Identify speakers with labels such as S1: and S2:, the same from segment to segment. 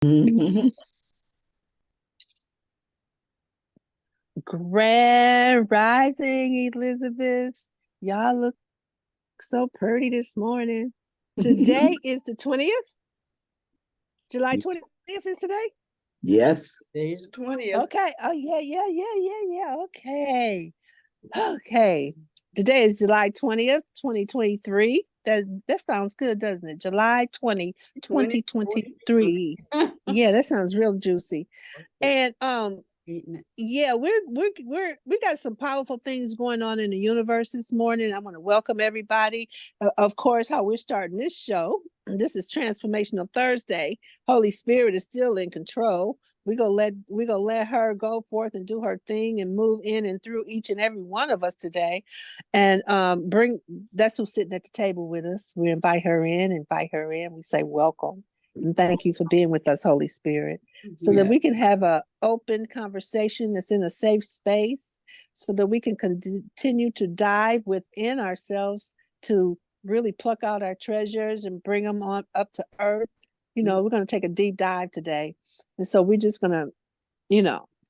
S1: Mhm.
S2: Grand Rising, Elizabeth. Y'all look so pretty this morning. Today is the 20th. July 20th is today?
S1: Yes.
S3: Today's the 20th.
S2: Okay. Oh, yeah. Okay. Okay. Today is July 20th, 2023. That sounds good, doesn't it? July 20, 2023. Yeah, that sounds real juicy. And yeah, we got some powerful things going on in the universe this morning. I want to welcome everybody. Of course, how we're starting this show. This is Transformational Thursday. Holy Spirit is still in control. We gonna let her go forth and do her thing and move in and through each and every one of us today, and bring that's who's sitting at the table with us. We invite her in. Invite her in. We say welcome and thank you for being with us, Holy Spirit, so that we can have a open conversation that's in a safe space, so that we can continue to dive within ourselves to really pluck out our treasures and bring them on up to earth. We're going to take a deep dive today. And so we're just going to,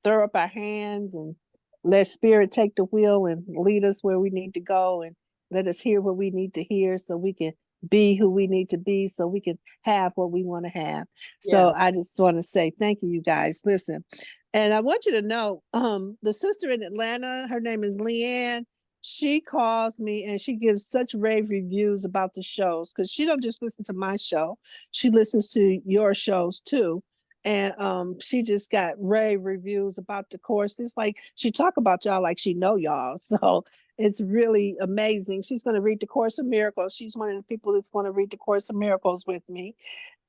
S2: throw up our hands and let spirit take the wheel and lead us where we need to go, and let us hear what we need to hear so we can be who we need to be, so we can have what we want to have. So I just want to say thank you, you guys. Listen, and I want you to know, the sister in Atlanta, her name is Leanne. She calls me and she gives such rave reviews about the shows, because she don't just listen to my show, she listens to your shows too. And she just got rave reviews about the course. It's like she talk about y'all like she know y'all. So it's really amazing. She's going to read the Course of Miracles. She's one of the people that's going to read the Course of Miracles with me.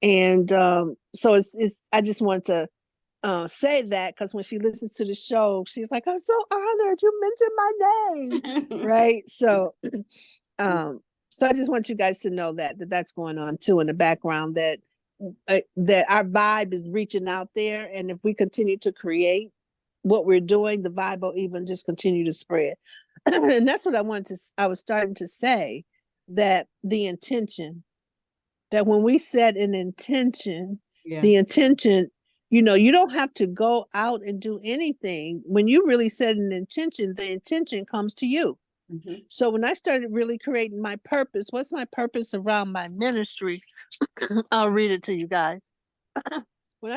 S2: And so it's I just wanted to say that, because when she listens to the show, she's like, I'm so honored you mentioned my name. Right. So so I just want you guys to know that's going on too in the background, that our vibe is reaching out there, and if we continue to create what we're doing, the vibe will even just continue to spread. And that's what I was starting to say, that the intention, that when we set an intention, the intention, you don't have to go out and do anything. When you really set an intention, the intention comes to you. So when I started really creating my purpose, what's my purpose around my ministry? I'll read it to you guys. When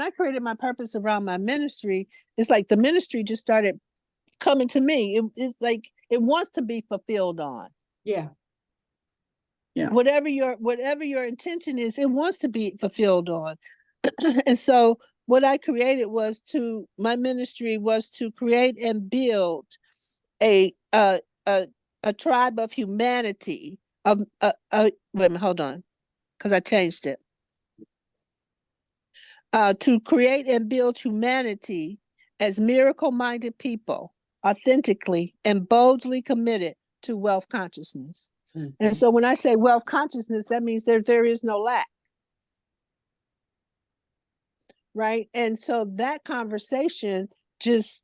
S2: I created my purpose around my ministry, it's like the ministry just started coming to me. It's like it wants to be fulfilled on.
S3: Yeah.
S1: Yeah.
S2: Whatever your intention is, it wants to be fulfilled on. And so what I created my ministry was to create and build a a tribe of humanity, of wait a minute, hold on, because I changed it. To create and build humanity as miracle-minded people, authentically and boldly committed to wealth consciousness. And so when I say wealth consciousness, that means there is no lack. Right. And so that conversation just,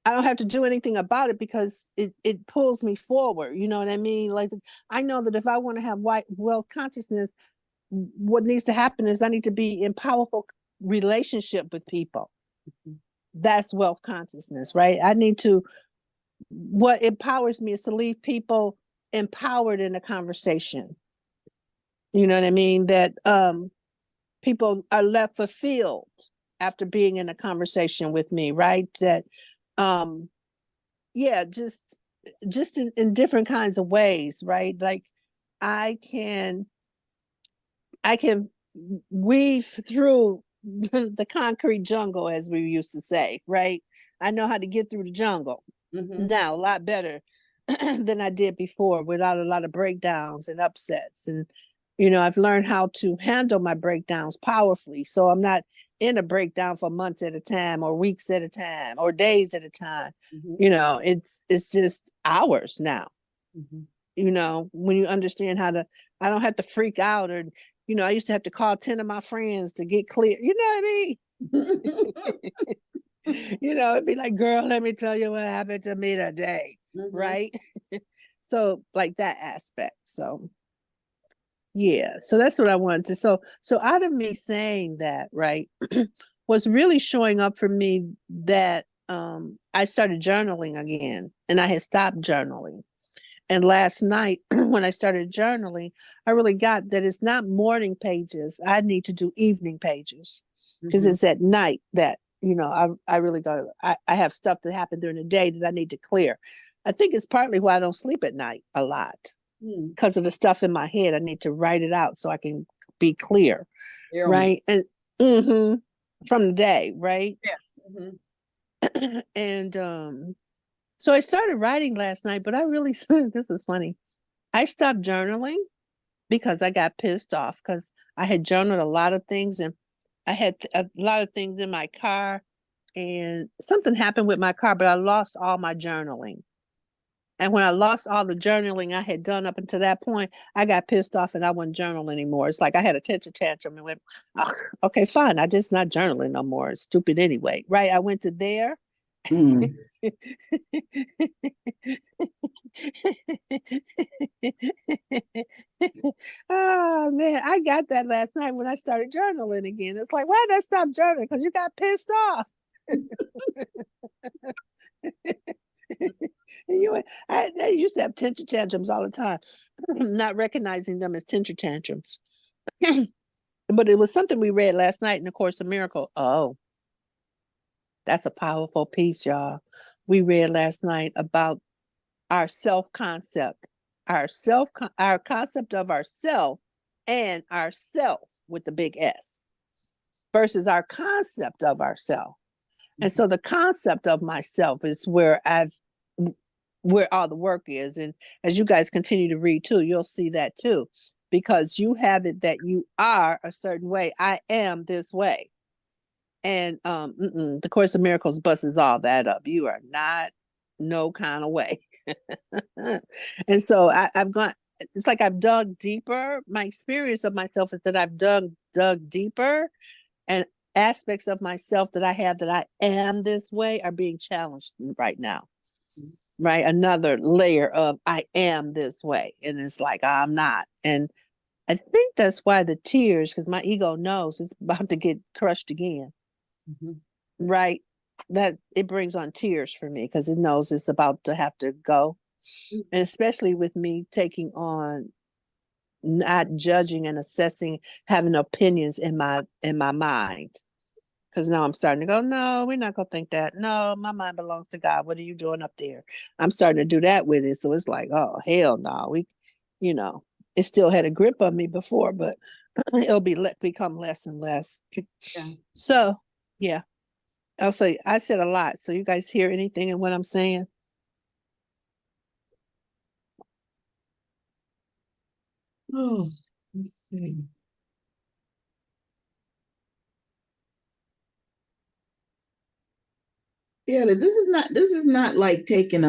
S2: I don't have to do anything about it, because it pulls me forward. You know what I mean? Like, I know that if I want to have white wealth consciousness, what needs to happen is I need to be in powerful relationship with people. That's wealth consciousness, right? What empowers me is to leave people empowered in a conversation. You know what I mean? That people are left fulfilled after being in a conversation with me, right? That yeah, just in different kinds of ways, right? Like I can weave through the concrete jungle, as we used to say, right? I know how to get through the jungle now a lot better than I did before, without a lot of breakdowns and upsets. And I've learned how to handle my breakdowns powerfully, so I'm not in a breakdown for months at a time, or weeks at a time, or days at a time. It's just hours now. When you understand how to, I don't have to freak out, or I used to have to call 10 of my friends to get clear. You know what I mean? It'd be like, girl, let me tell you what happened to me today. Right. So like that aspect. So Yeah, so that's what I wanted to. So out of me saying that, right, was really showing up for me that I started journaling again, and I had stopped journaling. And last night, when I started journaling, I really got that it's not morning pages. I need to do evening pages because
S1: Mhm.
S2: it's at night that, I really I have stuff that happened during the day that I need to clear. I think it's partly why I don't sleep at night a lot
S1: Mm.
S2: because of the stuff in my head. I need to write it out so I can be clear,
S1: You're on.
S2: right? And mhm, from the day, right?
S1: Yeah.
S2: And so I started writing last night, but I really this is funny. I stopped journaling because I got pissed off because I had journaled a lot of things and I had a lot of things in my car and something happened with my car, but I lost all my journaling. And when I lost all the journaling I had done up until that point, I got pissed off and I wouldn't journal anymore. It's like I had a temper tantrum and went, oh, okay, fine. I just not journaling no more. It's stupid anyway. Right. I went to there.
S1: Mm.
S2: Oh man, I got that last night when I started journaling again. It's like, why did I stop journaling? Because you got pissed off. I used to have temper tantrums all the time, not recognizing them as temper tantrums. But it was something we read last night in the Course of Miracle. Oh, that's a powerful piece, y'all. We read last night about our self concept, our concept of ourself and ourself with the big S versus our concept of ourself. And so the concept of myself is where all the work is. And as you guys continue to read too, you'll see that too, because you have it that you are a certain way. I am this way. And the Course of Miracles busts all that up. You are not no kind of way. And so I've gone, it's like I've dug deeper. My experience of myself is that I've dug deeper, and aspects of myself that I have that I am this way are being challenged right now. Right. Another layer of I am this way. And it's like I'm not. And I think that's why the tears, because my ego knows it's about to get crushed again.
S1: Mhm.
S2: Right. That it brings on tears for me because it knows it's about to have to go. And especially with me taking on not judging and assessing, having opinions in my mind. Because now I'm starting to go, no, we're not gonna think that. No, my mind belongs to God. What are you doing up there? I'm starting to do that with it. So it's like, oh hell no. You know, it still had a grip on me before, but it'll become less and less.
S1: Yeah.
S2: So yeah. Also, I said a lot. So you guys hear anything in what I'm saying?
S1: Oh, let's see. Yeah, this is not like taking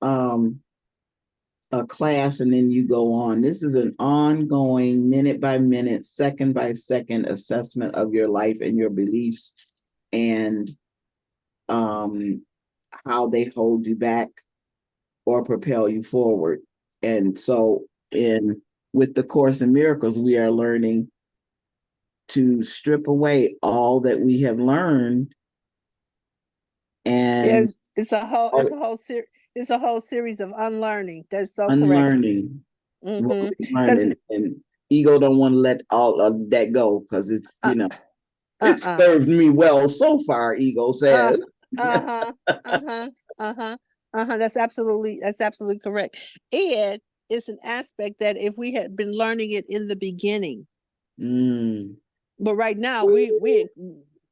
S1: um a class and then you go on. This is an ongoing minute by minute, second by second assessment of your life and your beliefs and um how they hold you back or propel you forward. And so in with the Course in Miracles, we are learning to strip away all that we have learned and
S2: Yes, it's a whole series of unlearning. That's so correct.
S1: unlearning what
S2: Mm-hmm.
S1: we learned.
S2: Because
S1: And ego don't want to let all of that go because it's,
S2: uh
S1: it
S2: uh
S1: served me well so far, ego
S2: uh
S1: says.
S2: uh-huh uh-huh uh-huh that's absolutely correct. And it's an aspect that if we had been learning it in the beginning,
S1: Mm.
S2: but right now we're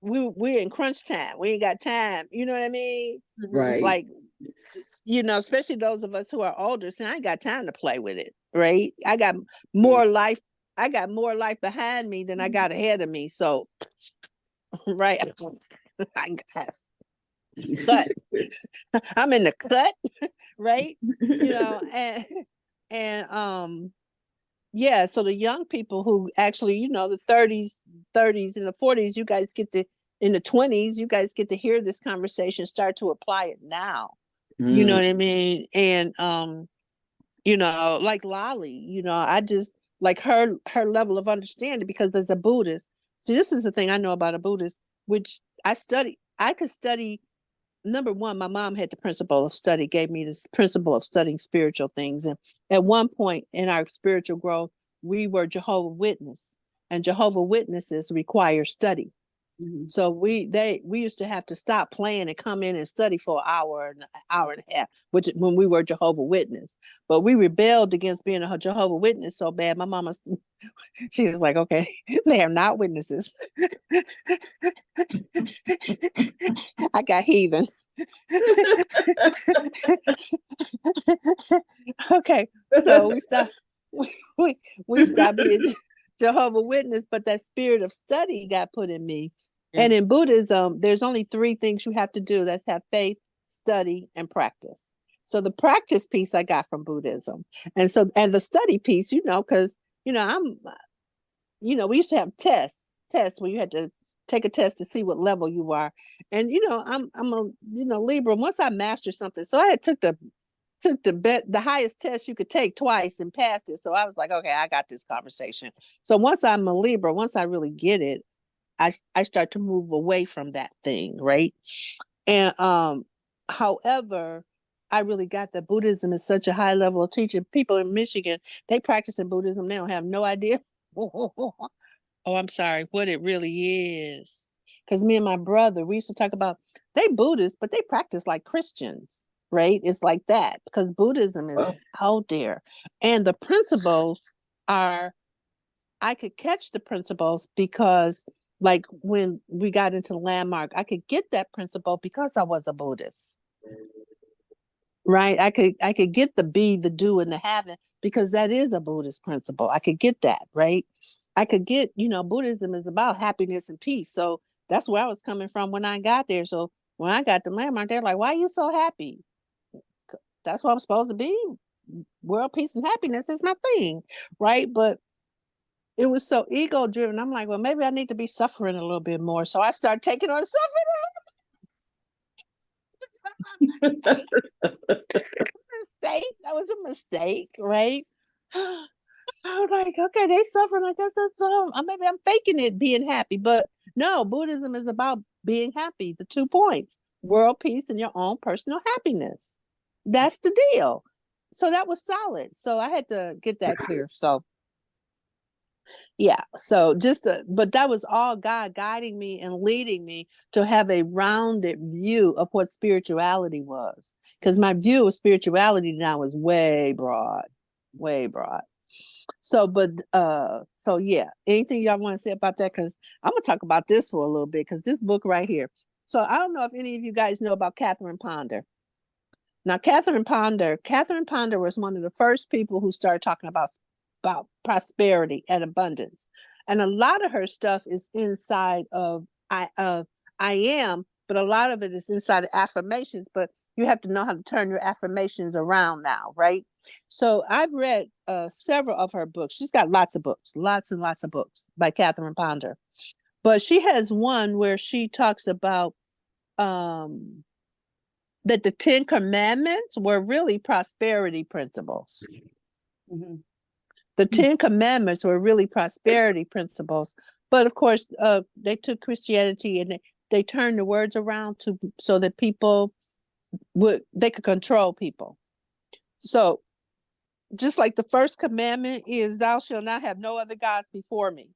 S2: in crunch time. We ain't got time. You know what I mean?
S1: Right.
S2: Like, especially those of us who are older, see, I ain't got time to play with it, right?
S1: Yeah.
S2: More life, I got more life behind me than I got ahead of me. So, right, I got cut. I'm in the cut, right? And yeah, so the young people who actually, the 30s and the 40s, you guys get to in the 20s, you guys get to hear this conversation, start to apply it now. You know
S1: Mm.
S2: what I mean? And like Lolly, I just like her level of understanding, because as a Buddhist, see, this is the thing I know about a Buddhist, which I could study. Number one, my mom had the principle of study, gave me this principle of studying spiritual things. And at one point in our spiritual growth, we were Jehovah Witness, and Jehovah Witnesses require study. Mm-hmm. So we used to have to stop playing and come in and study for an hour and a half, which when we were Jehovah Witness. But we rebelled against being a Jehovah Witness so bad. My mama, she was like, okay, they are not witnesses. I got heathen. Okay, so we stopped being Jehovah Witness, but that spirit of study got put in me. Yeah. And in Buddhism, there's only 3 things you have to do. That's have faith, study, and practice. So the practice piece I got from Buddhism. And the study piece, because, we used to have tests where you had to take a test to see what level you are. And, I'm a Libra. Once I mastered something, so I had took the highest test you could take twice and passed it. So I was like, okay, I got this conversation. So once I'm a Libra, once I really get it, I start to move away from that thing, right? And however, I really got that Buddhism is such a high level of teaching. People in Michigan, they practice in Buddhism, they don't have no idea. Oh, I'm sorry, what it really is. Because me and my brother, we used to talk about, they Buddhists, but they practice like Christians, right? It's like that, because Buddhism is out there. And the principles are, I could catch the principles because, like, when we got into Landmark, I could get that principle because I was a Buddhist, right? I could get the be, the do, and the having because that is a Buddhist principle. I could get that, right? I could get, Buddhism is about happiness and peace. So that's where I was coming from when I got there. So when I got to Landmark, they're like, why are you so happy? That's what I'm supposed to be. World peace and happiness is my thing, right? But it was so ego driven. I'm like, well, maybe I need to be suffering a little bit more. So I started taking on suffering. That was a mistake, right? I was like, okay, they suffering. I guess that's wrong. Maybe I'm faking it, being happy. But no, Buddhism is about being happy. The 2 points: world peace and your own personal happiness. That's the deal. So that was solid. So I had to get that clear. So yeah, so but that was all God guiding me and leading me to have a rounded view of what spirituality was, because my view of spirituality now is way broad. So yeah, anything y'all want to say about that? Because I'm gonna talk about this for a little bit, because this book right here. So I don't know if any of you guys know about Catherine Ponder. Now, Catherine Ponder was one of the first people who started talking about prosperity and abundance. And a lot of her stuff is inside of I am, but a lot of it is inside of affirmations, but you have to know how to turn your affirmations around now, right? So I've read several of her books. She's got lots of books, lots and lots of books by Catherine Ponder. But she has one where she talks about that the 10 Commandments were really prosperity principles. Mm-hmm. The 10 Commandments were really prosperity principles. But of course, they took Christianity and they turned the words around so that people they could control people. So just like the first commandment is, thou shalt not have no other gods before me.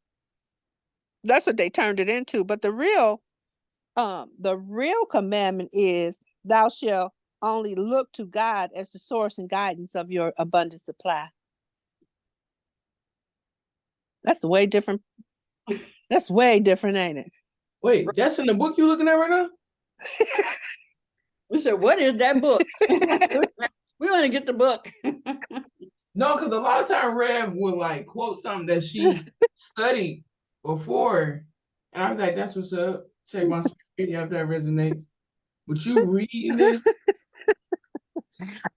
S2: That's what they turned it into. But the real commandment is, thou shalt only look to God as the source and guidance of your abundant supply. That's way different. That's way different, ain't it?
S3: Wait, that's in the book you looking at right now?
S1: We said, what is that book? We want to get the book.
S3: No, because a lot of time Rev would like quote something that she studied before. And I'm like, that's what's up. Check my spirit if that resonates. But you reading this?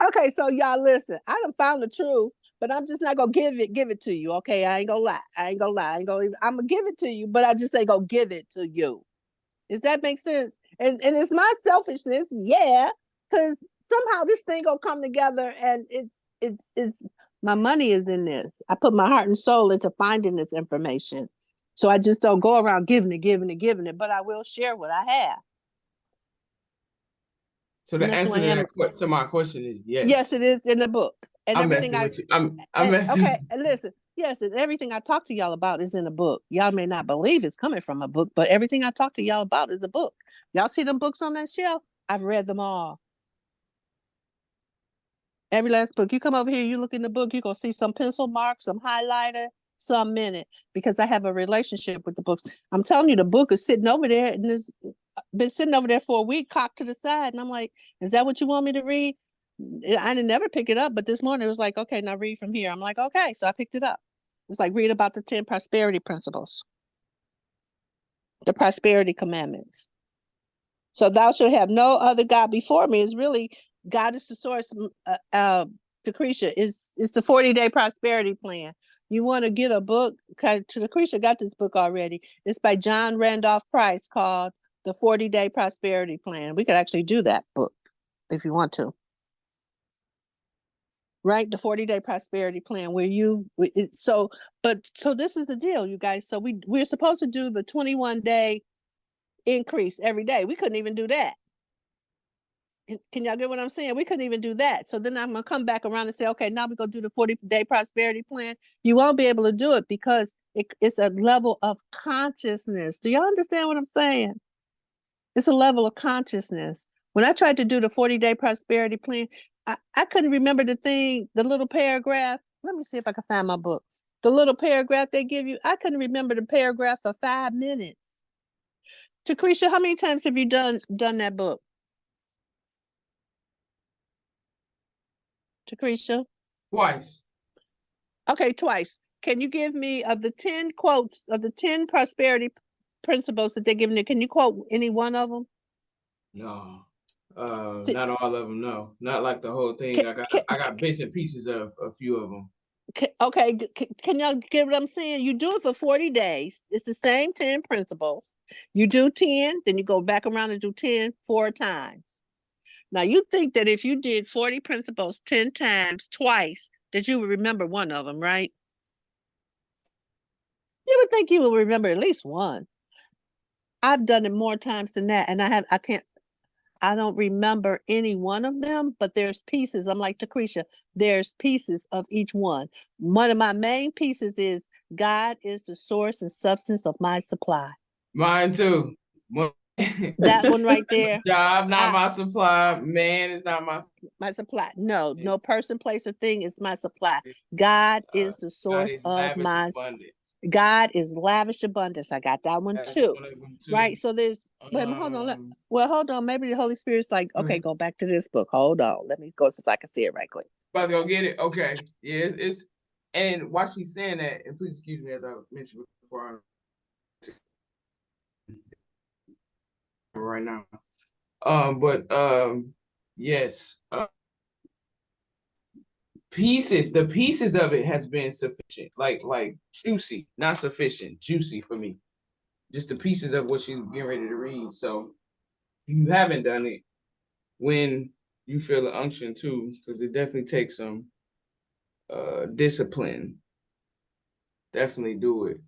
S2: Okay, so y'all listen. I done found the truth, but I'm just not gonna give it to you. Okay, I ain't gonna lie. I'm gonna give it to you, but I just ain't gonna give it to you. Does that make sense? And it's my selfishness, yeah, because somehow this thing gonna come together, and it's My money is in this. I put my heart and soul into finding this information. So I just don't go around giving it, but I will share what I have.
S3: So the answer to my question is yes.
S2: Yes, it is in the book. And
S3: I'm messing with you. I'm messing.
S2: Okay, and listen. Yes, and everything I talk to y'all about is in a book. Y'all may not believe it's coming from a book, but everything I talk to y'all about is a book. Y'all see them books on that shelf? I've read them all. Every last book. You come over here, you look in the book, you're going to see some pencil marks, some highlighter, some minute, because I have a relationship with the books. I'm telling you, the book is sitting over there, and it's been sitting over there for a week, cocked to the side. And I'm like, is that what you want me to read? I didn't never pick it up, but this morning it was like, okay, now read from here. I'm like, okay. So I picked it up. It's like, read about the 10 prosperity principles, the prosperity commandments. So thou shalt have no other God before me is really, God is the source. Tecreshia is the 40-day prosperity plan. You want to get a book, because Tecreshia got this book already. It's by John Randolph Price called The 40-Day Prosperity Plan. We could actually do that book if you want to. Right? The 40-day prosperity plan where so this is the deal, you guys. So we're supposed to do the 21-day increase every day. We couldn't even do that. Can y'all get what I'm saying? We couldn't even do that. So then I'm going to come back around and say, okay, now we're going to do the 40-day prosperity plan. You won't be able to do it because it's a level of consciousness. Do y'all understand what I'm saying? It's a level of consciousness. When I tried to do the 40-day prosperity plan, I couldn't remember the little paragraph. Let me see if I can find my book. The little paragraph they give you, I couldn't remember the paragraph for 5 minutes. Tecreshia, how many times have you done that book? Tecreshia?
S3: Twice.
S2: Okay, twice. Can you give me of the 10 quotes of the 10 prosperity principles that they're giving you? Can you quote any one of them?
S3: No. Not all of them. No, not like the whole thing. I got bits and pieces of a few of them.
S2: Okay, can y'all get what I'm saying? You do it for 40 days. It's the same 10 principles. You do 10, then you go back around and do 10 4 times. Now, you think that if you did 40 principles 10 times twice, that you would remember one of them, right? You would think you would remember at least one. I've done it more times than that, and I don't remember any one of them, but there's pieces. I'm like Tecreshia, there's pieces of each one. One of my main pieces is God is the source and substance of my supply.
S3: Mine too.
S2: That one right there.
S3: Job, not my supply. Man is not
S2: my supply. No person, place, or thing is my supply. God is the source of my abundance. God is lavish abundance. I got that one too. Right. So there's hold on. Maybe the Holy Spirit's like, okay, go back to this book. Hold on. Let me go see if I can see it right quick.
S3: About to go get it. Okay. Yeah, it's and while she's saying that, and please excuse me as I mentioned before right now. Yes. The pieces of it has been sufficient, like juicy, not sufficient, juicy for me. Just the pieces of what she's getting ready to read. So if you haven't done it, when you feel the unction too, because it definitely takes some discipline. Definitely do it.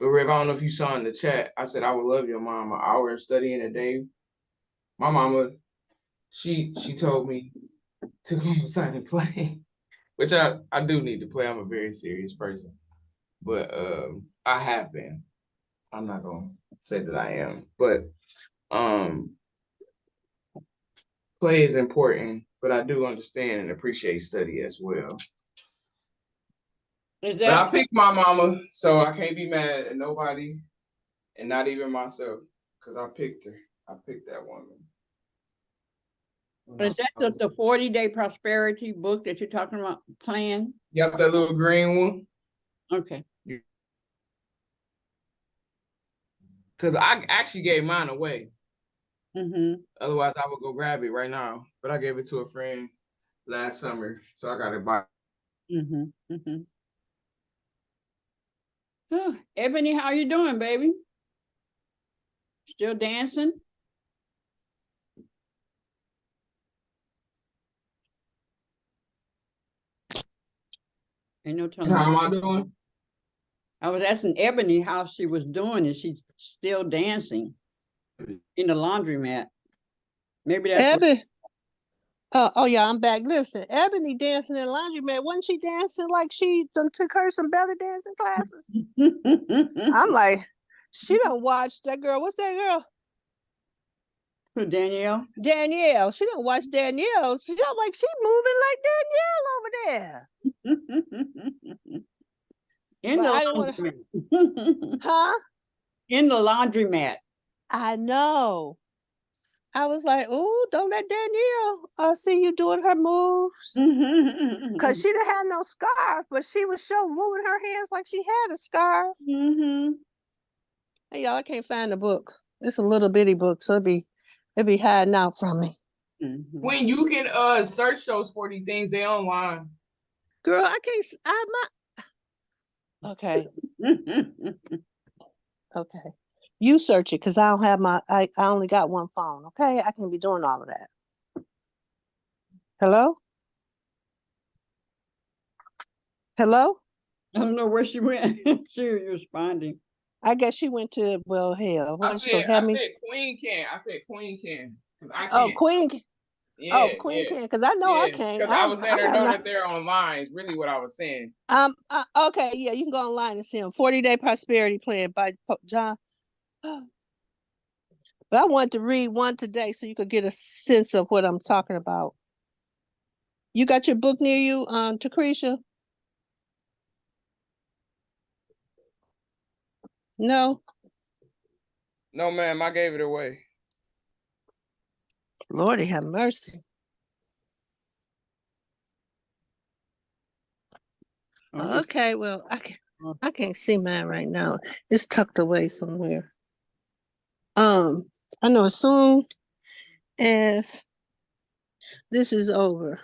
S3: But Rev, I don't know if you saw in the chat, I said I would love your mom an hour of studying a day. My mama, she told me to go outside and play. Which I do need to play. I'm a very serious person. But I have been. I'm not gonna say that I am. But play is important, but I do understand and appreciate study as well. But I picked my mama, so I can't be mad at nobody and not even myself, because I picked her. I picked that woman.
S4: Is that the 40-day prosperity book that you're talking about, plan?
S3: Yep, that little green one.
S4: Okay.
S3: Because I actually gave mine away.
S4: Mm-hmm.
S3: Otherwise, I would go grab it right now. But I gave it to a friend last summer, so I got it back.
S4: Mm-hmm. Mm-hmm. Oh, Ebony, how you doing, baby? Still dancing? Ain't no telling.
S3: How am I doing?
S4: I was asking Ebony how she was doing, and she's still dancing in the laundromat. Maybe that's what.
S2: Ebony. Oh yeah, I'm back. Listen, Ebony dancing in the laundromat. Wasn't she dancing like she done took her some belly dancing classes? I'm like, she don't watch that girl. What's that girl?
S4: Who, Danielle?
S2: Danielle. She don't watch Danielle. She don't like she moving like Danielle over there.
S4: In
S2: But
S4: the
S2: I didn't want to.
S4: laundromat.
S2: Huh?
S4: In the laundromat.
S2: I know. I was like, "Ooh, don't let Danielle see you doing her moves." Cause she didn't have no scarf, but she was sure moving her hands like she had a scarf. Hey y'all, I can't find the book. It's a little bitty book, so it'd be hiding out from me.
S3: When you can search those 40 things, they online.
S2: Girl, I can't. Okay. Okay. You search it because I don't have I only got one phone. Okay, I can't be doing all of that. Hello? Hello?
S4: I don't know where she went. She was responding.
S2: I guess she went to hell.
S3: I
S2: What she gonna have me?
S3: said Queen can. I said Queen can. Because I
S2: Oh,
S3: can't.
S2: Queen.
S3: Yeah,
S2: Queen
S3: yeah.
S2: can, because I know I can't.
S3: Because I was letting her
S2: I'm
S3: know
S2: not.
S3: that they're online is really what I was saying.
S2: Okay, yeah, you can go online and see them. 40-Day Prosperity Plan by John. But I wanted to read one today so you could get a sense of what I'm talking about. You got your book near you, Tecreshia? No?
S3: No, ma'am, I gave it away.
S2: Lordy have mercy. Okay, well, I can't see mine right now. It's tucked away somewhere. I know as soon as this is over.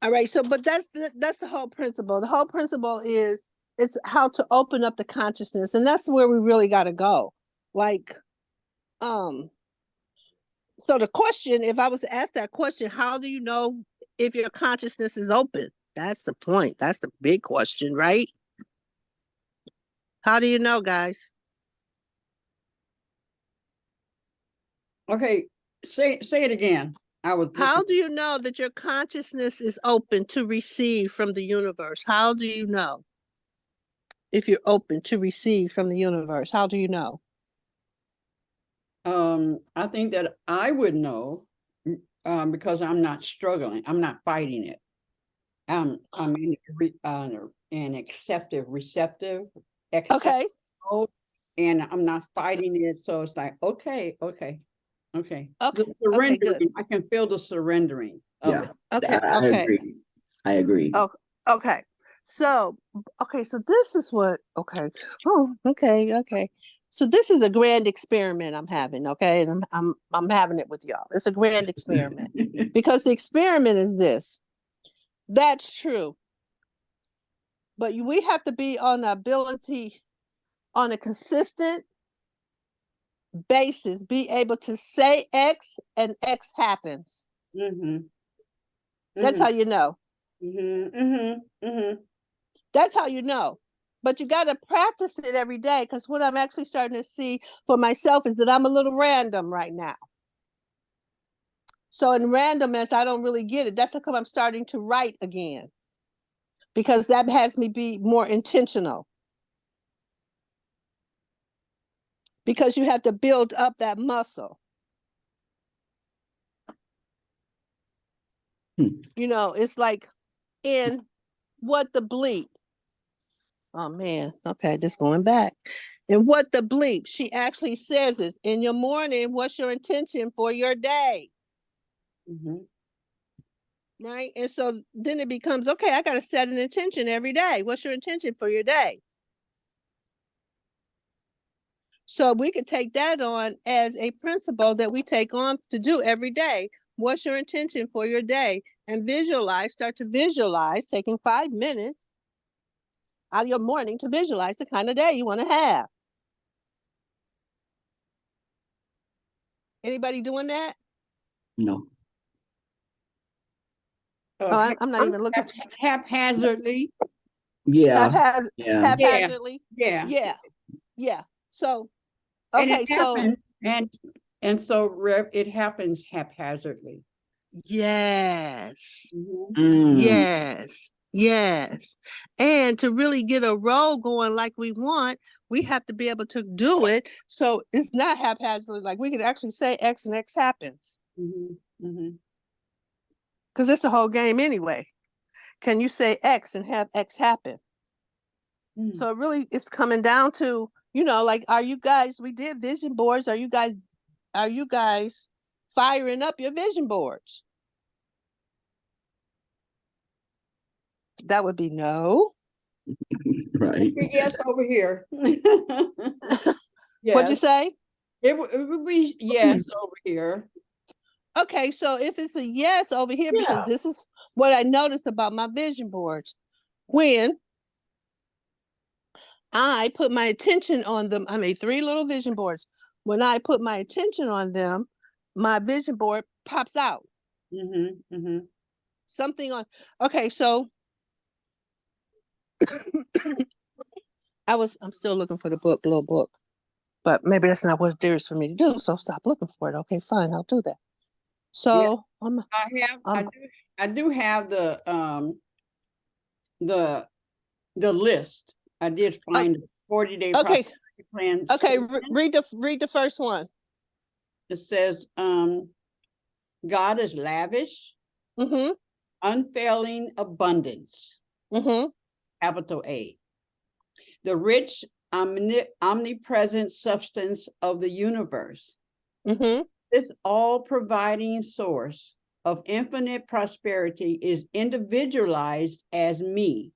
S2: All right, so but that's the whole principle. The whole principle is it's how to open up the consciousness, and that's where we really got to go. Like, so the question, if I was to ask that question, how do you know if your consciousness is open? That's the point. That's the big question, right? How do you know, guys?
S4: Okay, say it again.
S2: How do you know that your consciousness is open to receive from the universe? How do you know if you're open to receive from the universe? How do you know?
S4: I think that I would know because I'm not struggling. I'm not fighting it. I'm an acceptive, receptive,
S2: Okay.
S4: mode, and I'm not fighting it. So it's like, okay.
S2: Okay.
S4: The
S2: Okay, good.
S4: surrendering, I can feel the surrendering of
S1: Yeah.
S4: it.
S2: Okay.
S1: I
S2: Okay.
S1: agree. I agree.
S2: Oh, okay. So, so this is what, okay. Oh, okay. So this is a grand experiment I'm having, okay? And I'm having it with y'all. It's a grand experiment. Because the experiment is this. That's true. But we have to be on a consistent basis, be able to say X and X happens. That's how you know. That's how you know. But you got to practice it every day, because what I'm actually starting to see for myself is that I'm a little random right now. So in randomness, I don't really get it. That's how come I'm starting to write again, because that has me be more intentional. Because you have to build up that muscle. You know, it's like in What the Bleep. Oh man, okay, just going back. And What the Bleep, she actually says is, in your morning, what's your intention for your day? Right? And so then it becomes, okay, I got to set an intention every day. What's your intention for your day? So we could take that on as a principle that we take on to do every day. What's your intention for your day? And start to visualize, taking 5 minutes out of your morning to visualize the kind of day you want to have. Anybody doing that?
S1: No.
S2: Oh, I'm not even looking.
S4: Haphazardly.
S1: Yeah.
S2: Haphaz
S1: Yeah.
S2: haphazardly.
S4: Yeah.
S2: Yeah, yeah. So
S4: And
S2: okay,
S4: it
S2: so
S4: happens, and so it happens haphazardly.
S2: yes.
S4: Mhm.
S1: Mm,
S2: Yes, yes. And to really get a role going like we want, we have to be able to do it. So it's not haphazardly, like we could actually say X and X happens.
S4: Mhm. Mhm.
S2: Because it's the whole game anyway. Can you say X and have X happen?
S4: Mm.
S2: So it really it's coming down to, you know, like are you guys, we did vision boards. Are you guys firing up your vision boards? That would be no.
S1: right.
S4: Yes, over here.
S2: What'd you
S4: Yes,
S2: say?
S4: it would be yes over here.
S2: Okay, so if it's a yes over here, because
S1: Yeah.
S2: this is what I noticed about my vision boards. When I put my attention on them, I made 3 little vision boards. When I put my attention on them, my vision board pops out.
S4: Mhm. Mhm.
S2: Something on, okay, so I'm still looking for the book, little book, but maybe that's not what there is for me to do. So stop looking for it. Okay, fine, I'll do that.
S4: Yeah,
S2: So
S4: I have.
S2: I'm
S4: I do have the the list. I did
S2: uh,
S4: find a 40-day
S2: okay,
S4: prosperity plan
S2: okay,
S4: statement.
S2: read the first one.
S4: It says, God is lavish,
S2: Mm-hmm.
S4: unfailing abundance,
S2: Mm-hmm.
S4: capital A. The rich, omnipresent substance of the universe.
S2: Mm-hmm.
S4: This all providing source of infinite prosperity is individualized as me,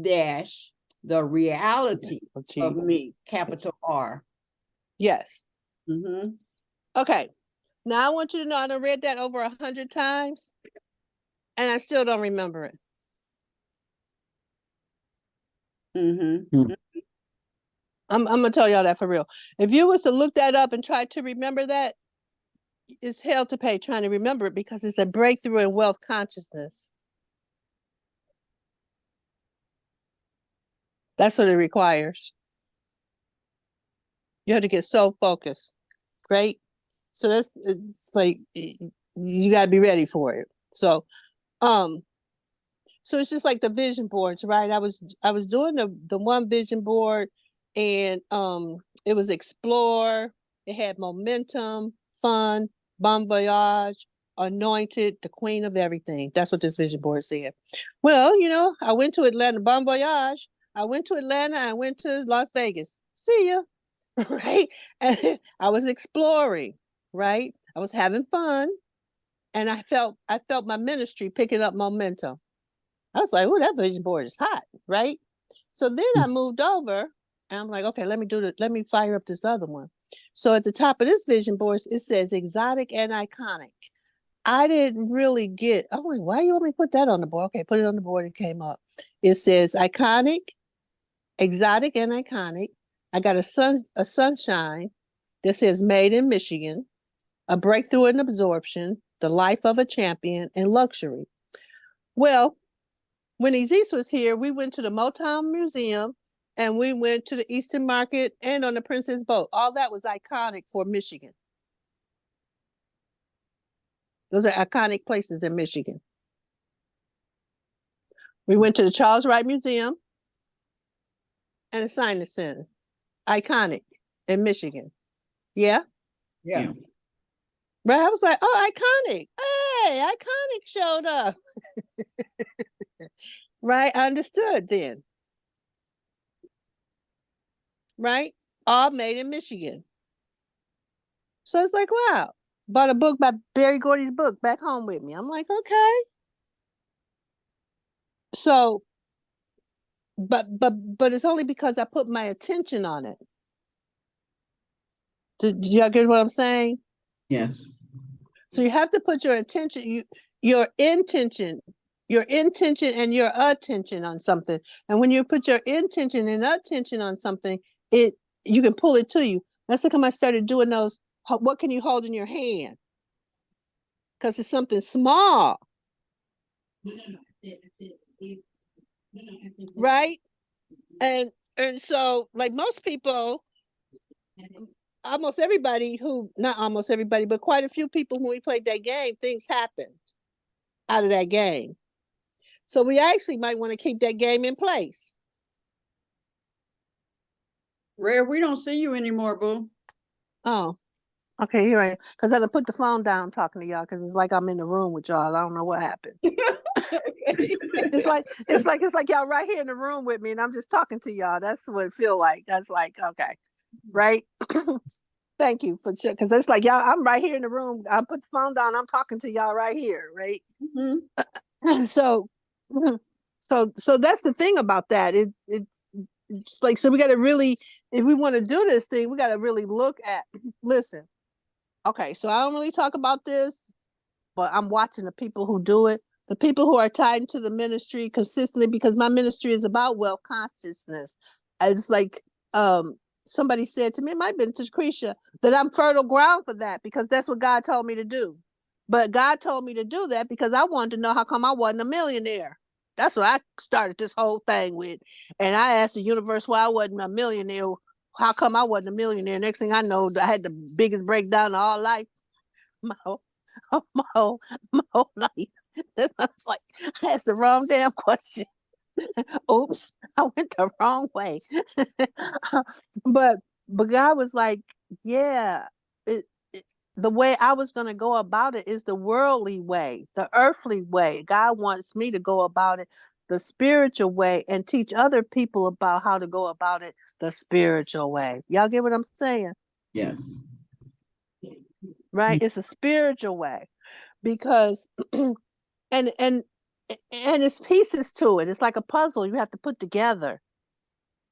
S4: dash, the reality of me, capital R.
S2: Yes.
S4: Mm-hmm.
S2: Okay. Now I want you to know I done read that over 100 times and I still don't remember it.
S4: Mm-hmm.
S2: I'm gonna tell y'all that for real. If you was to look that up and try to remember that, it's hell to pay trying to remember it because it's a breakthrough in wealth consciousness. That's what it requires. You have to get so focused. Right? So it's like you gotta be ready for it. Um so it's just like the vision boards, right? I was doing the one vision board and it was explore, it had momentum, fun, bon voyage, anointed, the queen of everything. That's what this vision board said. Well, you know, I went to Atlanta, bon voyage. I went to Atlanta, I went to Las Vegas. See ya. Right? And I was exploring, right? I was having fun and I felt my ministry picking up momentum. I was like, oh, that vision board is hot, right? So then I moved over and I'm like, okay, let me fire up this other one. So at the top of this vision board, it says exotic and iconic. I didn't really get, I'm like, why you want me to put that on the board? Okay, put it on the board. It came up. It says iconic, exotic and iconic. I got a sunshine that says made in Michigan, a breakthrough in absorption, the life of a champion, and luxury. Well, when Aziz was here, we went to the Motown Museum and we went to the Eastern Market and on the Princess Boat. All that was iconic for Michigan. Those are iconic places in Michigan. We went to the Charles Wright Museum and the Science Center. Iconic in Michigan. Yeah.
S4: Yeah.
S1: Yeah.
S2: Right. I was like, oh, iconic. Hey, iconic showed up. Right. I understood then. Right. All made in Michigan. So it's like, wow. Bought a book by Barry Gordy's book back home with me. I'm like, okay. So, but it's only because I put my attention on it. Did y'all get what I'm saying?
S1: Yes.
S2: So you have to put your intention, your intention, your intention and your attention on something. And when you put your intention and attention on something, it you can pull it to you. That's how come I started doing those. What can you hold in your hand? Because it's something small. right? And so like most people, almost everybody who, not almost everybody, but quite a few people when we played that game, things happened out of that game. So we actually might want to keep that game in place.
S4: Rare, we don't see you anymore, boo.
S2: Oh, okay, here I am. Because I done put the phone down talking to y'all because it's like I'm in the room with y'all. I don't know what happened. It's like y'all right here in the room with me and I'm just talking to y'all. That's what it feel like. That's like, okay, right? Thank you for sure. Because it's like y'all, I'm right here in the room. I put the phone down, I'm talking to y'all right here, right? So so that's the thing about that. It's like, so we got to really, if we want to do this thing, we got to really look at, listen, okay, so I don't really talk about this, but I'm watching the people who do it, the people who are tied into the ministry consistently, because my ministry is about wealth consciousness. It's like somebody said to me, it might have been Tecreshia, that I'm fertile ground for that because that's what God told me to do. But God told me to do that because I wanted to know how come I wasn't a millionaire. That's what I started this whole thing with. And I asked the universe why I wasn't a millionaire. How come I wasn't a millionaire? Next thing I know, I had the biggest breakdown of all life. My whole, my whole life. This I was like, I asked the wrong damn question. Oops, I went the wrong way. but God was like, yeah, the way I was going to go about it is the worldly way, the earthly way. God wants me to go about it the spiritual way and teach other people about how to go about it the spiritual way. Y'all get what I'm saying?
S1: Yes.
S2: Right? It's a spiritual way because and it's pieces to it. It's like a puzzle you have to put together.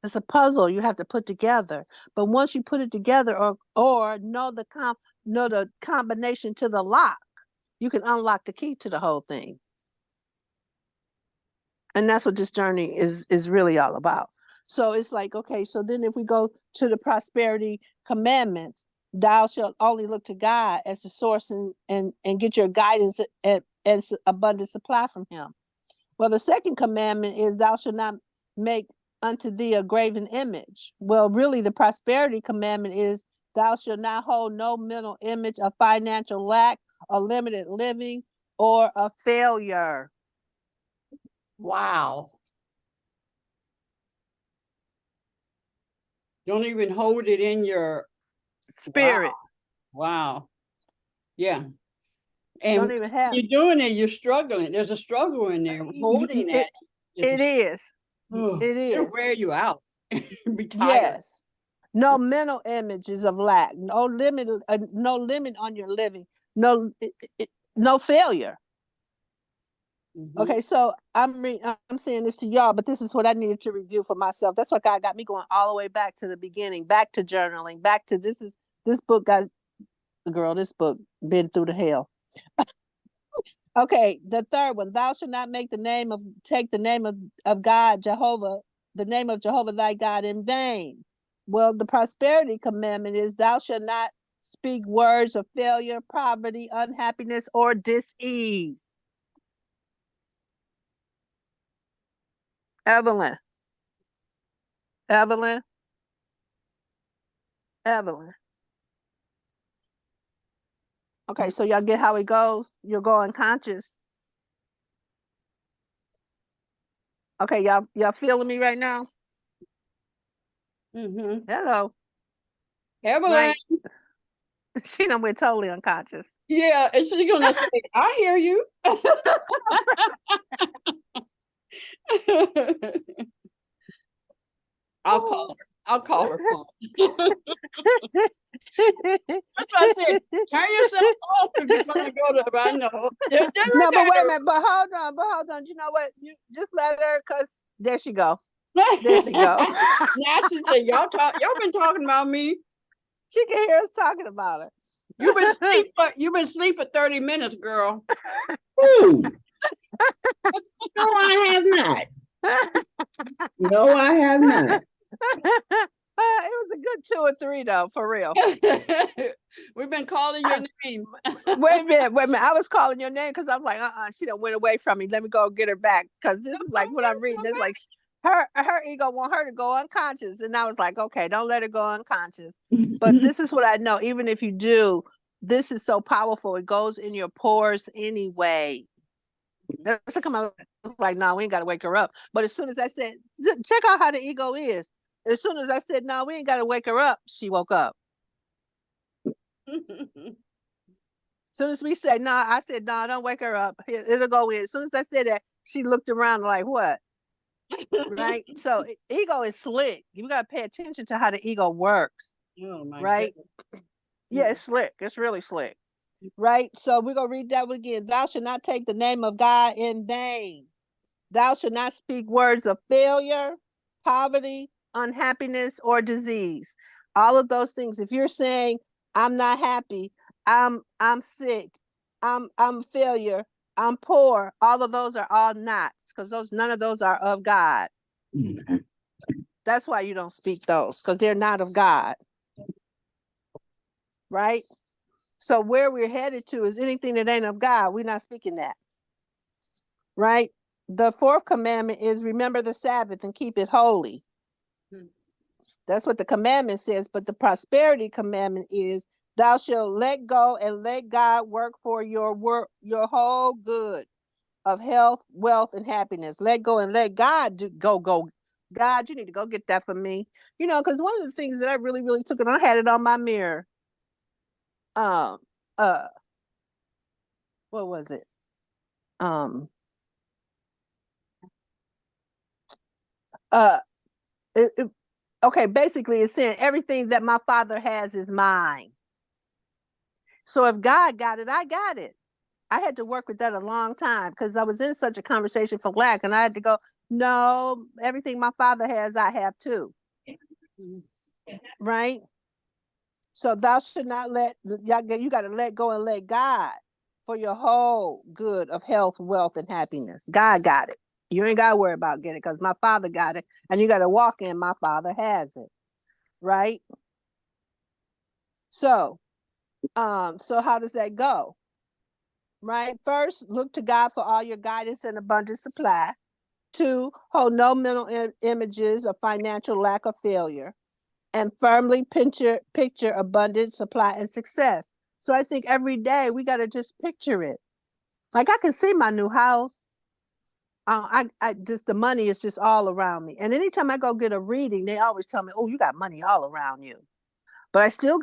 S2: It's a puzzle you have to put together. But once you put it together or know the combination to the lock, you can unlock the key to the whole thing. And that's what this journey is really all about. So it's like, okay, so then if we go to the prosperity commandments, thou shalt only look to God as the source and get your guidance and abundant supply from him. Well, the second commandment is thou shalt not make unto thee a graven image. Well, really the prosperity commandment is thou shalt not hold no mental image of financial lack or limited living or a failure.
S4: Wow. Don't even hold it in your
S2: Spirit.
S4: Wow. Yeah.
S2: Don't
S4: And
S2: even have
S4: you're doing it, you're struggling. There's a struggle in there. Holding
S2: it. It is. It
S4: It'll
S2: is.
S4: wear you out. Be tired.
S2: Yes. No mental images of lack. No limit. No limit on your living. No. No failure. Okay, so I'm saying this to y'all, but this is what I needed to review for myself. That's why God got me going all the way back to the beginning, back to journaling, back to this book got this book been through the hell. Okay, the third one, thou shalt not take the name of God, Jehovah, the name of Jehovah thy God in vain. Well, the prosperity commandment is thou shalt not speak words of failure, poverty, unhappiness, or dis-ease. Evelyn. Okay, so y'all get how it goes? You'll go unconscious. Okay, y'all feeling me right now? Hello.
S4: Evelyn.
S2: Right. She done went totally unconscious.
S4: Yeah, and she's gonna say, I hear you. I'll call her phone. That's why I said, turn yourself off if you're gonna go to I know.
S2: No, but wait a minute, but hold on. You know what? You just let her, cause there she go. There she go.
S4: Now she said, y'all been talking about me.
S2: She can hear us talking about her.
S4: You've been asleep for 30 minutes, girl.
S1: Ooh. No, I have not. No, I have not.
S2: It was a good 2 or 3 though, for real.
S4: We've been calling your name.
S2: Wait a minute. I was calling your name because I'm like, she done went away from me. Let me go get her back. Because this is like what I'm reading. It's like her ego want her to go unconscious. And I was like, okay, don't let her go unconscious. But this is what I know. Even if you do, this is so powerful. It goes in your pores anyway. That's how come I was like, no, we ain't got to wake her up. But as soon as I said, check out how the ego is. As soon as I said, no, we ain't got to wake her up, she woke up. Soon as we said, no, I said, no, don't wake her up. It'll go in. As soon as I said that, she looked around like, what? Right? So ego is slick. You got to pay attention to how the ego works.
S4: Oh my
S2: right?
S4: goodness.
S2: Yeah, it's slick. It's really slick. Right? So we're going to read that again. Thou shalt not take the name of God in vain. Thou shalt not speak words of failure, poverty, unhappiness, or disease. All of those things. If you're saying, I'm not happy, I'm sick, I'm failure, I'm poor, all of those are all nots, because none of those are of God.
S1: Okay.
S2: That's why you don't speak those, because they're not of God. Right? So where we're headed to is anything that ain't of God, we're not speaking that. Right? The 4th commandment is remember the Sabbath and keep it holy. That's what the commandment says. But the prosperity commandment is thou shalt let go and let God work for your whole good of health, wealth, and happiness. Let go and let God go. God, you need to go get that for me. Because one of the things that I really, really took, and I had it on my mirror. What was it? Okay, basically it's saying everything that my Father has is mine. So if God got it, I got it. I had to work with that a long time because I was in such a conversation for lack, and I had to go, no, everything my Father has, I have too. Right? So thou should not you got to let go and let God for your whole good of health, wealth, and happiness. God got it. You ain't got to worry about getting it because my Father got it, and you got to walk in my Father has it. Right? So how does that go? Right? First, look to God for all your guidance and abundant supply. 2, hold no mental images of financial lack or failure. And firmly picture abundant supply and success. So I think every day we got to just picture it. Like I can see my new house. I just the money is just all around me. And anytime I go get a reading, they always tell me, "Oh, you got money all around you." But I still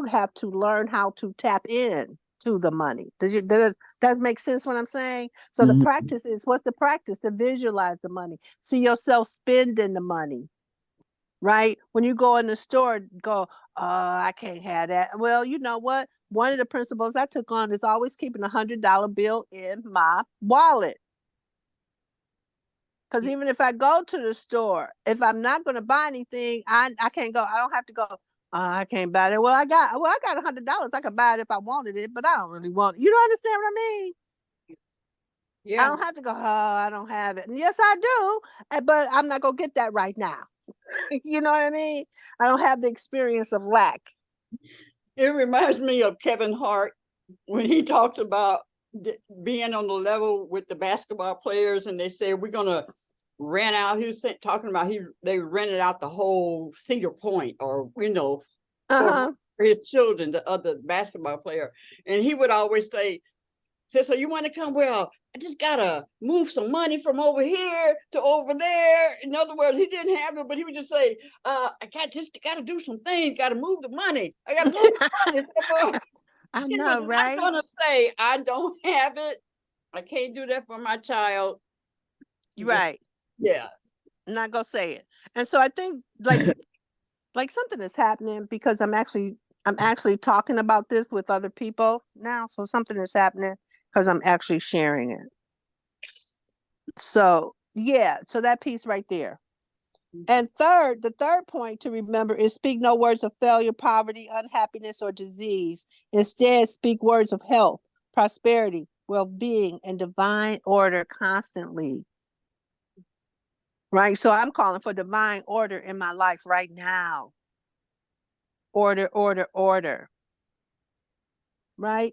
S2: have to learn how to tap in to the money. Does that make sense what I'm saying? So the practice is, what's the practice? To visualize the money. See yourself spending the money. Right? When you go in the store, go, I can't have that. Well, you know what? One of the principles I took on is always keeping $100 bill in my wallet. Because even if I go to the store, if I'm not going to buy anything, I can't go. I don't have to go. I can't buy it. Well, I got $100. I could buy it if I wanted it, but I don't really want it. You don't understand what I mean?
S4: Yeah.
S2: I don't have to go. Oh, I don't have it. And yes, I do, but I'm not gonna get that right now. You know what I mean? I don't have the experience of lack.
S4: It reminds me of Kevin Hart when he talked about being on the level with the basketball players, and they said we're gonna rent out. He was talking about they rented out the whole Cedar Point, or for his children, the other basketball player, and he would always say, "So you want to come? Well, I just gotta move some money from over here to over there." In other words, he didn't have it, but he would just say, I gotta do some things, gotta move the money. I gotta move the money.
S2: I know, right?
S4: I'm gonna say I don't have it. I can't do that for my child.
S2: Right.
S4: Yeah.
S2: I'm not gonna say it. And so I think like something is happening because I'm actually talking about this with other people now. So something is happening because I'm actually sharing it. So yeah, so that piece right there. And the third point to remember is speak no words of failure, poverty, unhappiness, or disease. Instead, speak words of health, prosperity, well-being, and divine order constantly. right? So I'm calling for divine order in my life right now. Order, order, order, right?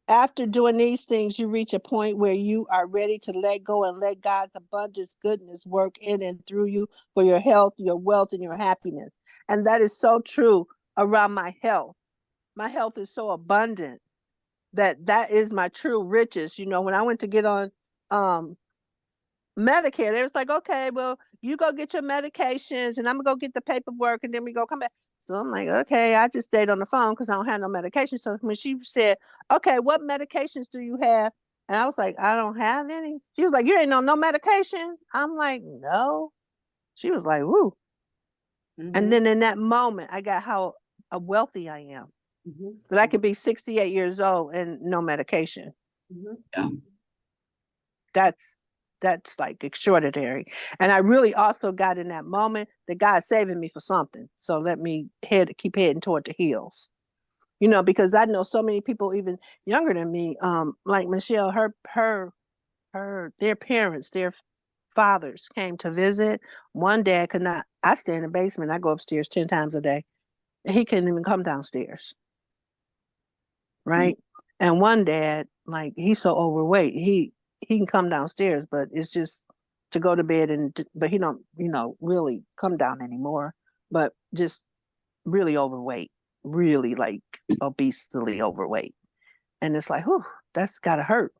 S2: After doing these things, you reach a point where you are ready to let go and let God's abundance, goodness work in and through you for your health, your wealth, and your happiness. And that is so true around my health. My health is so abundant that is my true riches. You know, when I went to get on Medicare, they was like, okay, well, you go get your medications and I'm gonna go get the paperwork and then we go come back. So I'm like, okay, I just stayed on the phone because I don't have no medication. So when she said, okay, what medications do you have? And I was like, I don't have any. She was like, you ain't on no medication. I'm like, no. She was like, woo. And then in that moment, I got how wealthy I am. That I could be 68 years old and no medication.
S1: Yeah.
S2: That's like extraordinary. And I really also got in that moment that God's saving me for something. So let me keep heading toward the hills. You know, because I know so many people even younger than me, like Michelle, their parents, their fathers came to visit. One dad could not, I stay in the basement, I go upstairs 10 times a day. He couldn't even come downstairs. Right. And one dad, like he's so overweight, he can come downstairs, but it's just to go to bed but he don't, really come down anymore, but just really overweight, really like obesely overweight. And it's like, whew, that's gotta hurt.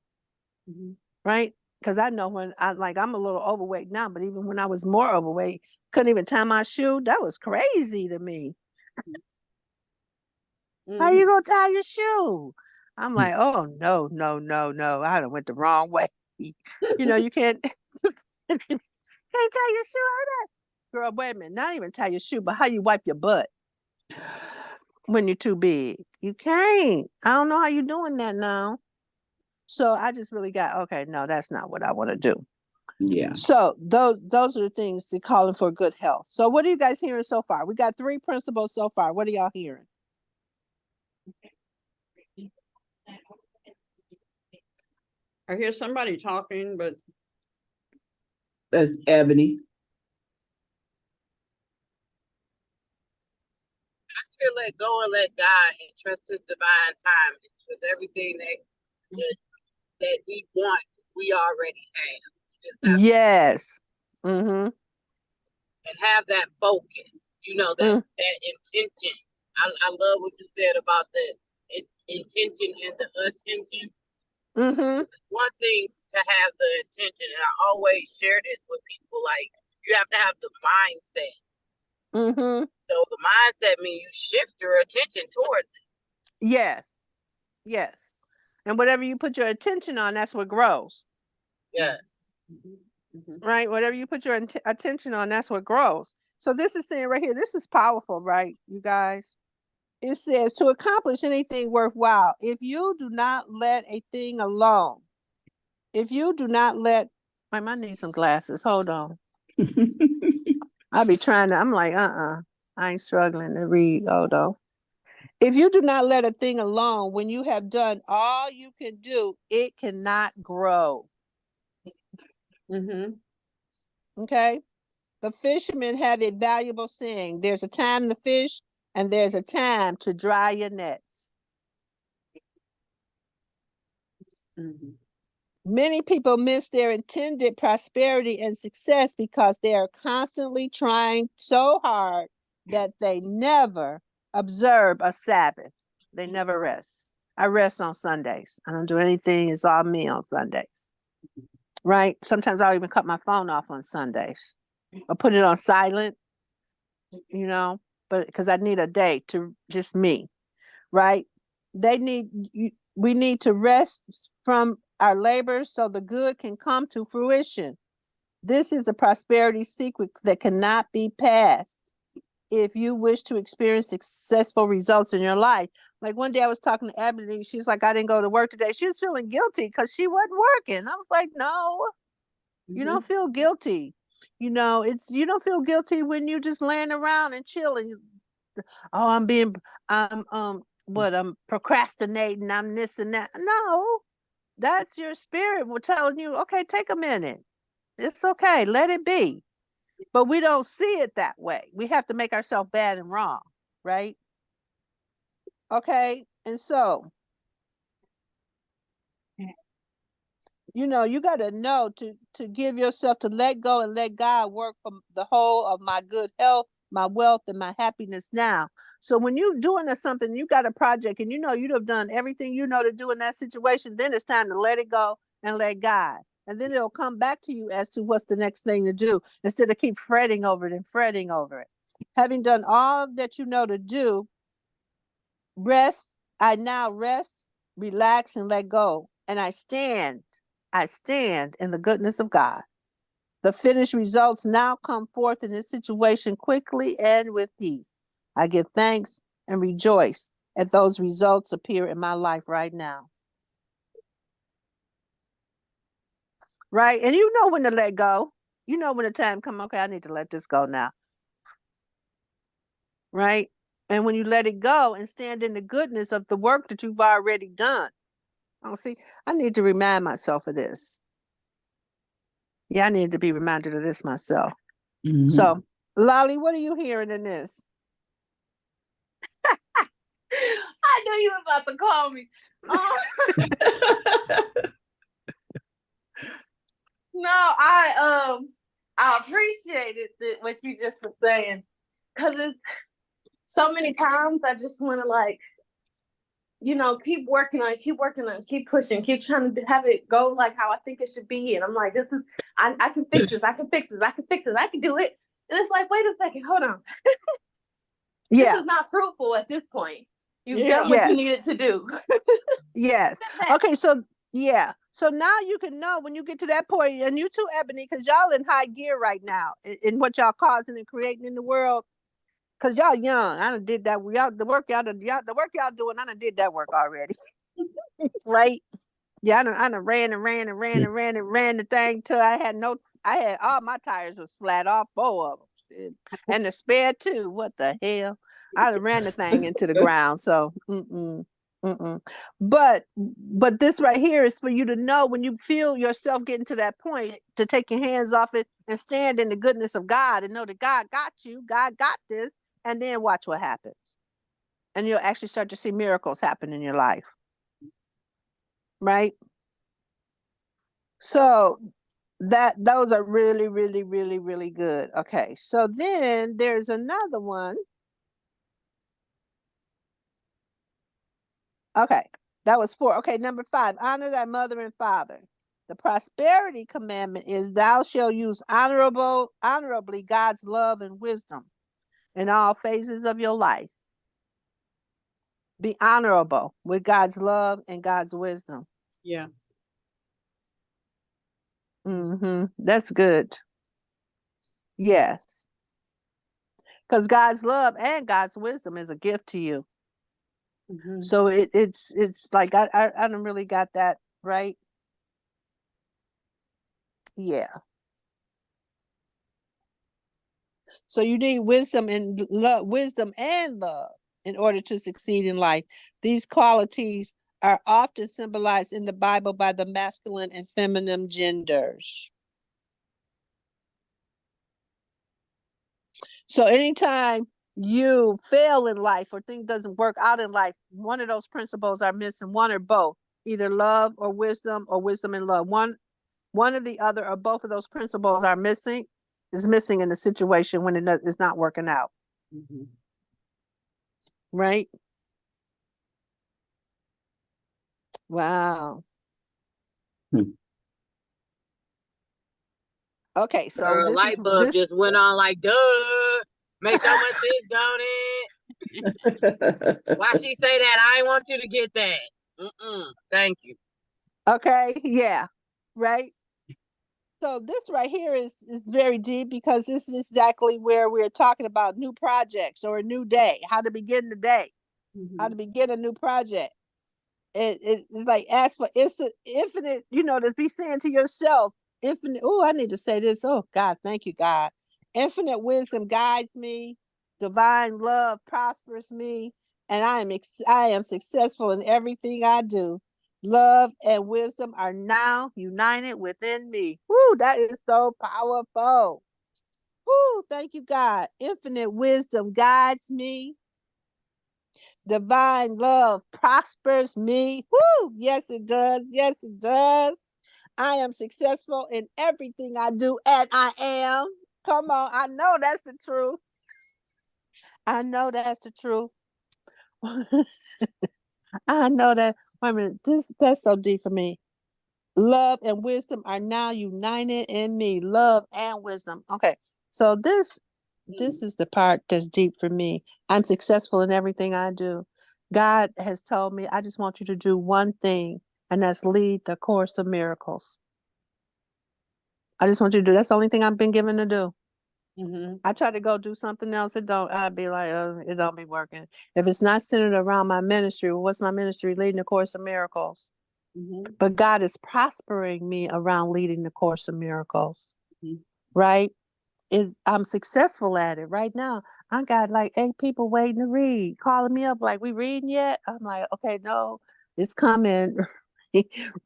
S2: Right. Because I know when I'm a little overweight now, but even when I was more overweight, couldn't even tie my shoe. That was crazy to me. How you gonna tie your shoe? I'm like, oh no, no, no, no. I done went the wrong way. You can't can't tie your shoe like that. Girl, wait a minute. Not even tie your shoe, but how you wipe your butt when you're too big. You can't. I don't know how you're doing that now. So I just really got, okay, no, that's not what I want to do.
S1: Yeah.
S2: So those are the things to calling for good health. So what are you guys hearing so far? We got 3 principles so far. What are y'all hearing?
S4: I hear somebody talking, but
S1: That's Ebony.
S5: Let go and let God and trust His divine time, because everything that we want, we already have. We just have
S2: Yes. Mm-hmm.
S5: and have that focus. That intention. I love what you said about the intention and the attention.
S2: Mm-hmm.
S5: One thing to have the intention, and I always share this with people, like you have to have the mindset.
S2: Mm-hmm.
S5: So the mindset means you shift your attention towards it.
S2: Yes. Yes. And whatever you put your attention on, that's what grows.
S5: Yes.
S2: Right? Whatever you put your attention on, that's what grows. So this is saying right here, this is powerful, right, you guys? It says to accomplish anything worthwhile, if you do not let a thing alone, if you do not let, I might need some glasses. Hold on. I'll be I'm like, I ain't struggling to read. Hold on. If you do not let a thing alone, when you have done all you can do, it cannot grow. Okay. The fishermen have a valuable saying. There's a time to fish and there's a time to dry your nets. Many people miss their intended prosperity and success because they are constantly trying so hard that they never observe a Sabbath. They never rest. I rest on Sundays. I don't do anything. It's all me on Sundays. Right? Sometimes I'll even cut my phone off on Sundays or put it on silent, but because I need a day to just me. Right? We need to rest from our labors so the good can come to fruition. This is a prosperity secret that cannot be passed if you wish to experience successful results in your life. Like one day I was talking to Ebony, she's like, I didn't go to work today. She was feeling guilty because she wasn't working. I was like, no, you don't feel guilty. You don't feel guilty when you just laying around and chilling. Oh, I'm procrastinating, I'm this and that. No, that's your spirit telling you, okay, take a minute. It's okay. Let it be. But we don't see it that way. We have to make ourselves bad and wrong, right? Okay. And so, you know, you got to know to give yourself, to let go and let God work from the whole of my good health, my wealth, and my happiness now. So when you're doing something, you got a project and you know you'd have done everything you know to do in that situation, then it's time to let it go and let God. And then it'll come back to you as to what's the next thing to do instead of keep fretting over it and fretting over it. Having done all that you know to do, rest. I now rest, relax, and let go. And I stand in the goodness of God. The finished results now come forth in this situation quickly and with peace. I give thanks and rejoice at those results appear in my life right now. Right? And you know when to let go. You know when the time comes, okay, I need to let this go now. Right? And when you let it go and stand in the goodness of the work that you've already done. Oh, see, I need to remind myself of this. Yeah, I need to be reminded of this myself.
S1: Mhm.
S2: So, Lolly, what are you hearing in this? I knew you were about to call me.
S6: No, I appreciated what you just were saying, because it's so many times I just want to, like, you know, keep working on it, keep pushing, keep trying to have it go like how I think it should be. And I'm like, I can fix this, I can fix this, I can fix this, I can do it. And it's like, wait a second, hold on. This is not fruitful at this point. You've done what you needed to do.
S2: Yes. Okay, so yeah. So now you can know when you get to that point, and you too, Ebony, because y'all in high gear right now in what y'all causing and creating in the world. Cause y'all young. I done did that. The work y'all doing, I done did that work already. Right? Yeah, I done ran the thing till I had all my tires was flat, all 4 of them. And the spare 2. What the hell? I done ran the thing into the ground. So But this right here is for you to know when you feel yourself getting to that point to take your hands off it and stand in the goodness of God and know that God got you, God got this, and then watch what happens. And you'll actually start to see miracles happen in your life. Right? So those are really, really, really, really good. Okay. So then there's another one. Okay. That was 4. Okay. Number 5, honor thy mother and father. The prosperity commandment is thou shalt use honorably God's love and wisdom in all phases of your life. Be honorable with God's love and God's wisdom.
S4: Yeah.
S2: That's good. Yes. Because God's love and God's wisdom is a gift to you. So it's like I don't really got that right. Yeah. So you need wisdom and love in order to succeed in life. These qualities are often symbolized in the Bible by the masculine and feminine genders. So anytime you fail in life or things doesn't work out in life, one of those principles are missing, one or both, either love or wisdom and love. One or the other or both of those principles are missing, is missing in the situation when it's not working out. Right? Wow. Okay, so this
S5: light bulb just went on like, duh. Make so much sense, don't it? Why she say that? I ain't want you to get that. Thank you.
S2: Okay, yeah, right. So this right here is very deep because this is exactly where we're talking about new projects or a new day, how to begin the day, how to begin a new project. It's like ask for infinite, to be saying to yourself, infinite. Oh, I need to say this. Oh God, thank you, God. Infinite wisdom guides me. Divine love prospers me, and I am successful in everything I do. Love and wisdom are now united within me. Woo, that is so powerful. Woo, thank you, God. Infinite wisdom guides me. Divine love prospers me. Woo, yes, it does. Yes, it does. I am successful in everything I do, and I am. Come on, I know that's the truth. I know that's the truth. I know that. Wait a minute, that's so deep for me. Love and wisdom are now united in me. Love and wisdom. Okay, so this is the part that's deep for me. I'm successful in everything I do. God has told me, I just want you to do one thing, and that's lead the course of miracles. I just want you to do. That's the only thing I've been given to do. I try to go do something else. I'd be like, it don't be working. If it's not centered around my ministry, well, what's my ministry? Leading the course of miracles. But God is prospering me around leading the course of miracles. Right? I'm successful at it right now. I got like 8 people waiting to read, calling me up like, we reading yet? I'm like, okay, no, it's coming.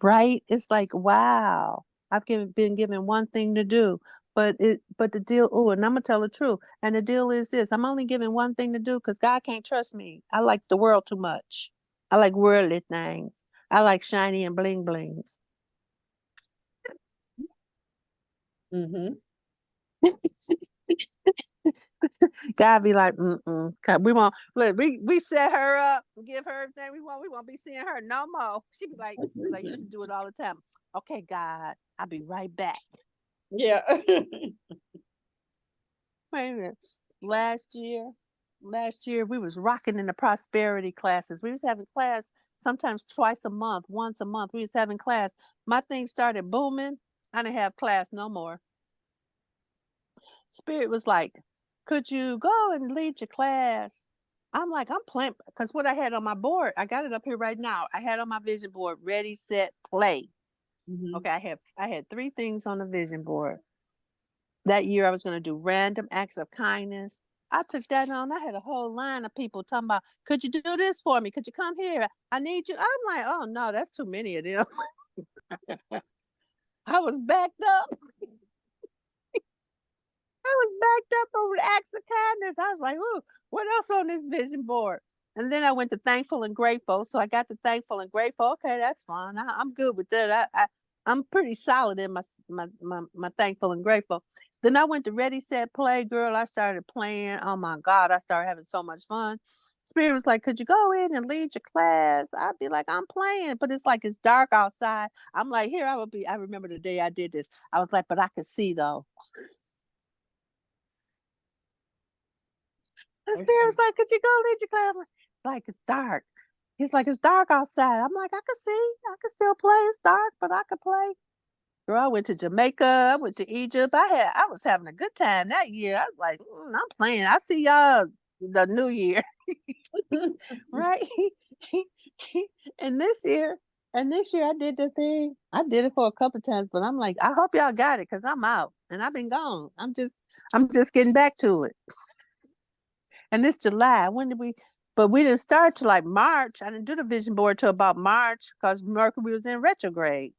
S2: Right? It's like, wow. I've been given one thing to do. But the deal, and I'm gonna tell the truth. And the deal is this: I'm only given one thing to do because God can't trust me. I like the world too much. I like worldly things. I like shiny and bling blings. God be like, we won't look, we set her up, give her everything we won't be seeing her no more. She be like you used to do it all the time. Okay, God, I'll be right back.
S4: Yeah.
S2: Wait a minute. Last year we was rocking in the prosperity classes. We was having class sometimes twice a month, once a month. We was having class. My thing started booming. I didn't have class no more. Spirit was like, could you go and lead your class? I'm like, I'm playing, because what I had on my board, I got it up here right now. I had on my vision board, ready, set, play. Okay, I had 3 things on the vision board. That year I was going to do random acts of kindness. I took that on. I had a whole line of people talking about, could you do this for me? Could you come here? I need you. I'm like, oh no, that's too many of them. I was backed up. I was backed up over the acts of kindness. I was like, ooh, what else on this vision board? And then I went to thankful and grateful. So I got to thankful and grateful. Okay, that's fine. I'm good with that. I'm pretty solid in my thankful and grateful. Then I went to ready, set, play. Girl, I started playing. Oh my God, I started having so much fun. Spirit was like, could you go in and lead your class? I'd be like, I'm playing, but it's like it's dark outside. I'm like, here I would be. I remember the day I did this. I was like, but I could see though. The Spirit's like, could you go lead your class? It's like, it's dark. He's like, it's dark outside. I'm like, I can see. I can still play. It's dark, but I can play. Girl, I went to Jamaica. I went to Egypt. I was having a good time that year. I was like, I'm playing. I see y'all the new year. Right? and this year, I did the thing. I did it for a couple of times, but I'm like, I hope y'all got it because I'm out and I've been gone. I'm just getting back to it. And it's July. When did we? But we didn't start till like March. I didn't do the vision board till about March because Mercury was in retrograde.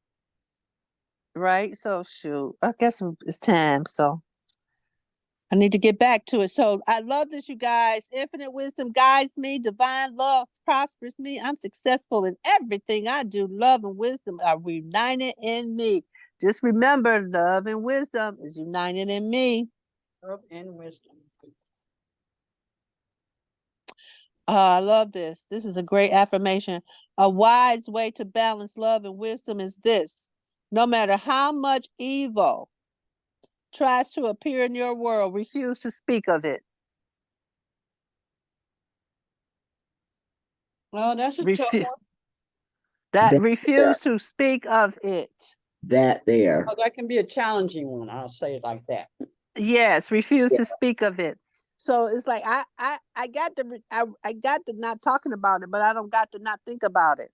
S2: Right? So shoot, I guess it's time. So I need to get back to it. So I love this, you guys. Infinite wisdom guides me. Divine love prospers me. I'm successful in everything I do. Love and wisdom are united in me. Just remember, love and wisdom is united in me.
S4: Love and wisdom.
S2: I love this. This is a great affirmation. A wise way to balance love and wisdom is this: no matter how much evil tries to appear in your world, refuse to speak of it.
S4: Oh, that's a tough one.
S2: Refuse to speak of it.
S1: That there.
S4: Oh, that can be a challenging one. I'll say it like that.
S2: Yes, refuse to speak of it. So it's like I got to not talking about it, but I don't got to not think about it.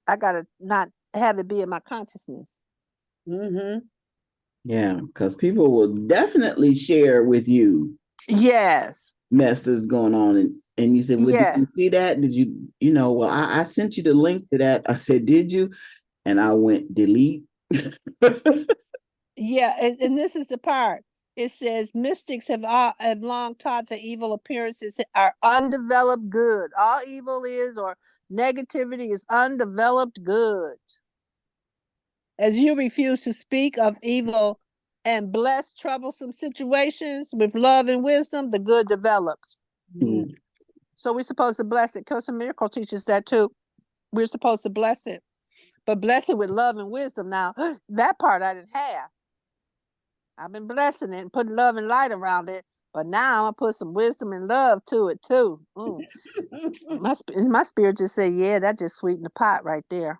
S2: I got to not have it be in my consciousness.
S1: Yeah, because people will definitely share with you.
S2: Yes.
S1: Mess that's going on And you said, well, did
S2: Yeah.
S1: you see that? Did you, well, I sent you the link to that. I said, did you? And I went delete.
S2: Yeah, and this is the part. It says mystics have long taught that evil appearances are undeveloped good. All evil is or negativity is undeveloped good. As you refuse to speak of evil and bless troublesome situations with love and wisdom, the good develops.
S1: Mm.
S2: So we're supposed to bless it. Course of Miracle teaches that too. We're supposed to bless it, but bless it with love and wisdom. Now, that part I didn't have. I've been blessing it and putting love and light around it, but now I'm gonna put some wisdom and love to it too. My spirit just said, yeah, that just sweetened the pot right there.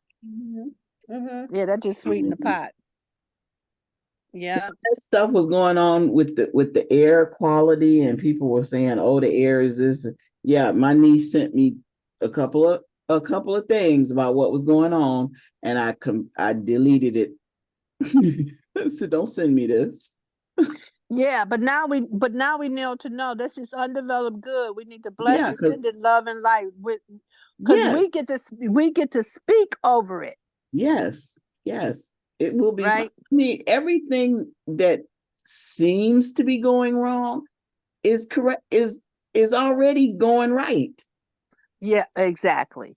S2: Yeah, that just sweetened the pot. Yeah.
S1: That stuff was going on with the air quality, and people were saying, "Oh, the air is this." Yeah, my niece sent me a couple of things about what was going on, and I deleted it. I said, "Don't send me this."
S2: Yeah, but now we know to know this is undeveloped good. We need to bless
S1: Yeah,
S2: it, send it love and light with, because
S1: yes,
S2: we get to speak over it,
S1: yes, it will be.
S2: right?
S1: I mean, everything that seems to be going wrong is correct. Is already going right.
S2: Yeah, exactly.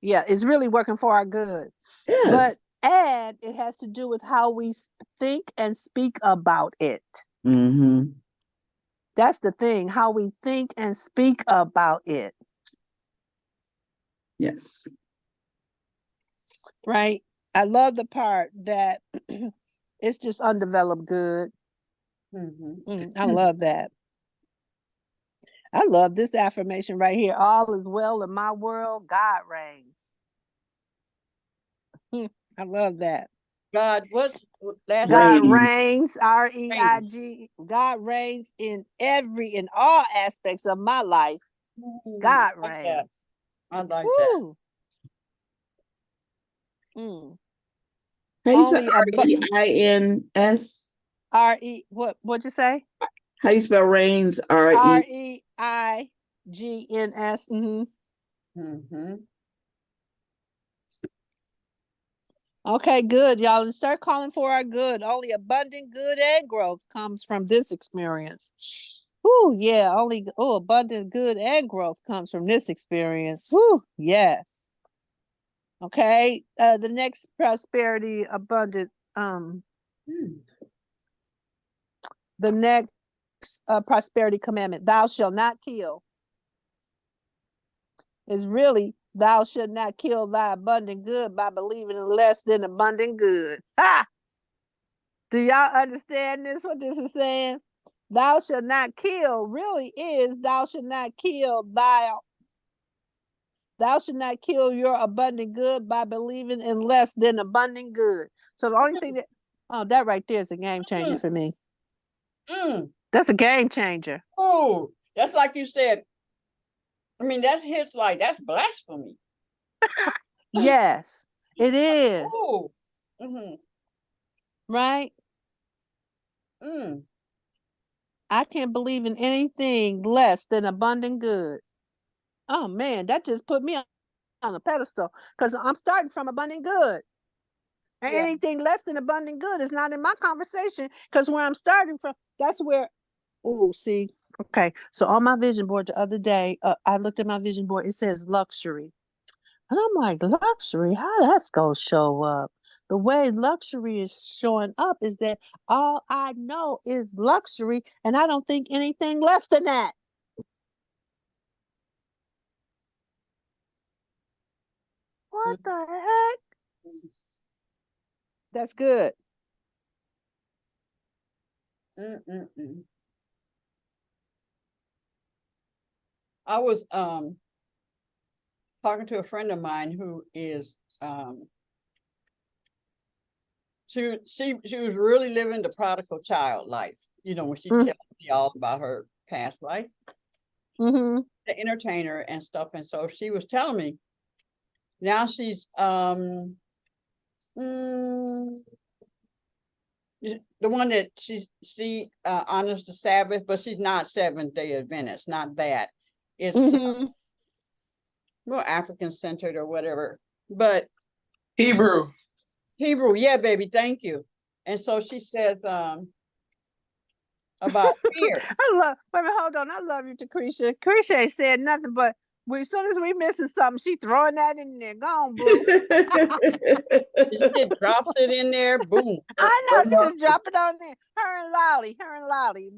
S2: Yeah, it's really working for our good.
S1: Yes.
S2: And it has to do with how we think and speak about it.
S1: Mm-hmm.
S2: That's the thing, how we think and speak about it.
S1: Yes.
S2: Right? I love the part that it's just undeveloped good. I love that. I love this affirmation right here. All is well in my world. God reigns. I love that.
S4: God, what's last
S2: God
S1: Reigns.
S2: reigns, REIG. God reigns in all aspects of my life. God
S4: I like that.
S2: reigns.
S4: I like that.
S2: Woo. Mm.
S1: How you spell
S2: Only a
S1: REINS?
S2: what'd you say?
S1: How you spell reigns?
S2: REIGNS. Okay, good, y'all. And start calling for our good. Only abundant good and growth comes from this experience. Whoo, yeah, abundant good and growth comes from this experience. Whoo, yes. Okay. The next prosperity abundant, the next prosperity commandment, thou shalt not kill, is really thou shalt not kill thy abundant good by believing in less than abundant good. Ha! Do y'all understand this? What this is saying? Thou shalt not kill really is thou shalt not kill your abundant good by believing in less than abundant good. So the only thing that right there is a game changer for me. That's a game changer.
S4: Oh, that's like you said. I mean, that's hits like that's blasphemy.
S2: Yes, it is.
S4: Oh.
S2: Right? I can't believe in anything less than abundant good. Oh man, that just put me on a pedestal because I'm starting from abundant good. And anything less than abundant good is not in my conversation because where I'm starting from, that's where, see, okay. So on my vision board the other day, I looked at my vision board, it says luxury. And I'm like, luxury? How that's going to show up? The way luxury is showing up is that all I know is luxury, and I don't think anything less than that. What the heck? That's good.
S4: I was talking to a friend of mine who is she was really living the prodigal child life, when she tells me all about her past life, the entertainer and stuff. And so she was telling me now she's the one that she honors the Sabbath, but she's not Seventh-day Adventist, not that. It's
S2: Mhm.
S4: more African centered or whatever. But
S3: Hebrew.
S4: Hebrew, yeah, baby, thank you. And so she says about fear.
S2: I love. Wait a minute, hold on. I love you, Tecreshia. Tecreshia ain't said nothing, but as soon as we missing something, she throwing that in there. Go on, boo.
S4: She just drops it in there, boom.
S2: I know she just drop it on there. Her and Lolly.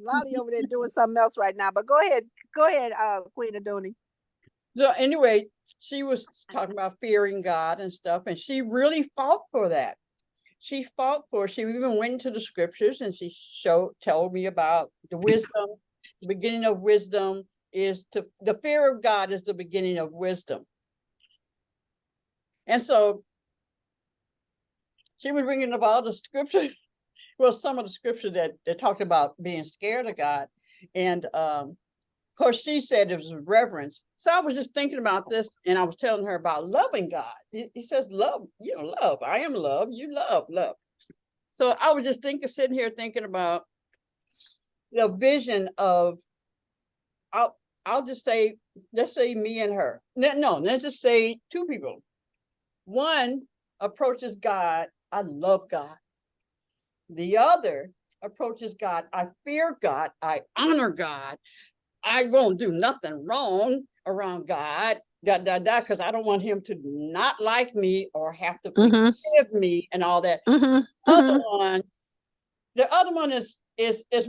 S2: Lolly over there doing something else right now. But go ahead, Queen Adoni.
S4: So anyway, she was talking about fearing God and stuff, and she really fought for that. She even went into the scriptures and she told me about the wisdom. The beginning of wisdom is the fear of God is the beginning of wisdom. And so she was bringing up all the scripture, well, some of the scripture that talked about being scared of God. And of course, she said it was reverence. So I was just thinking about this, and I was telling her about loving God. He says, love, love. I am love. You love. So I was just sitting here thinking about the vision of, I'll just say, let's say me and her. No, let's just say two people. One approaches God, I love God. The other approaches God, I fear God, I honor God. I won't do nothing wrong around God, because I don't want him to not like me or have to forgive me and all that. The other one is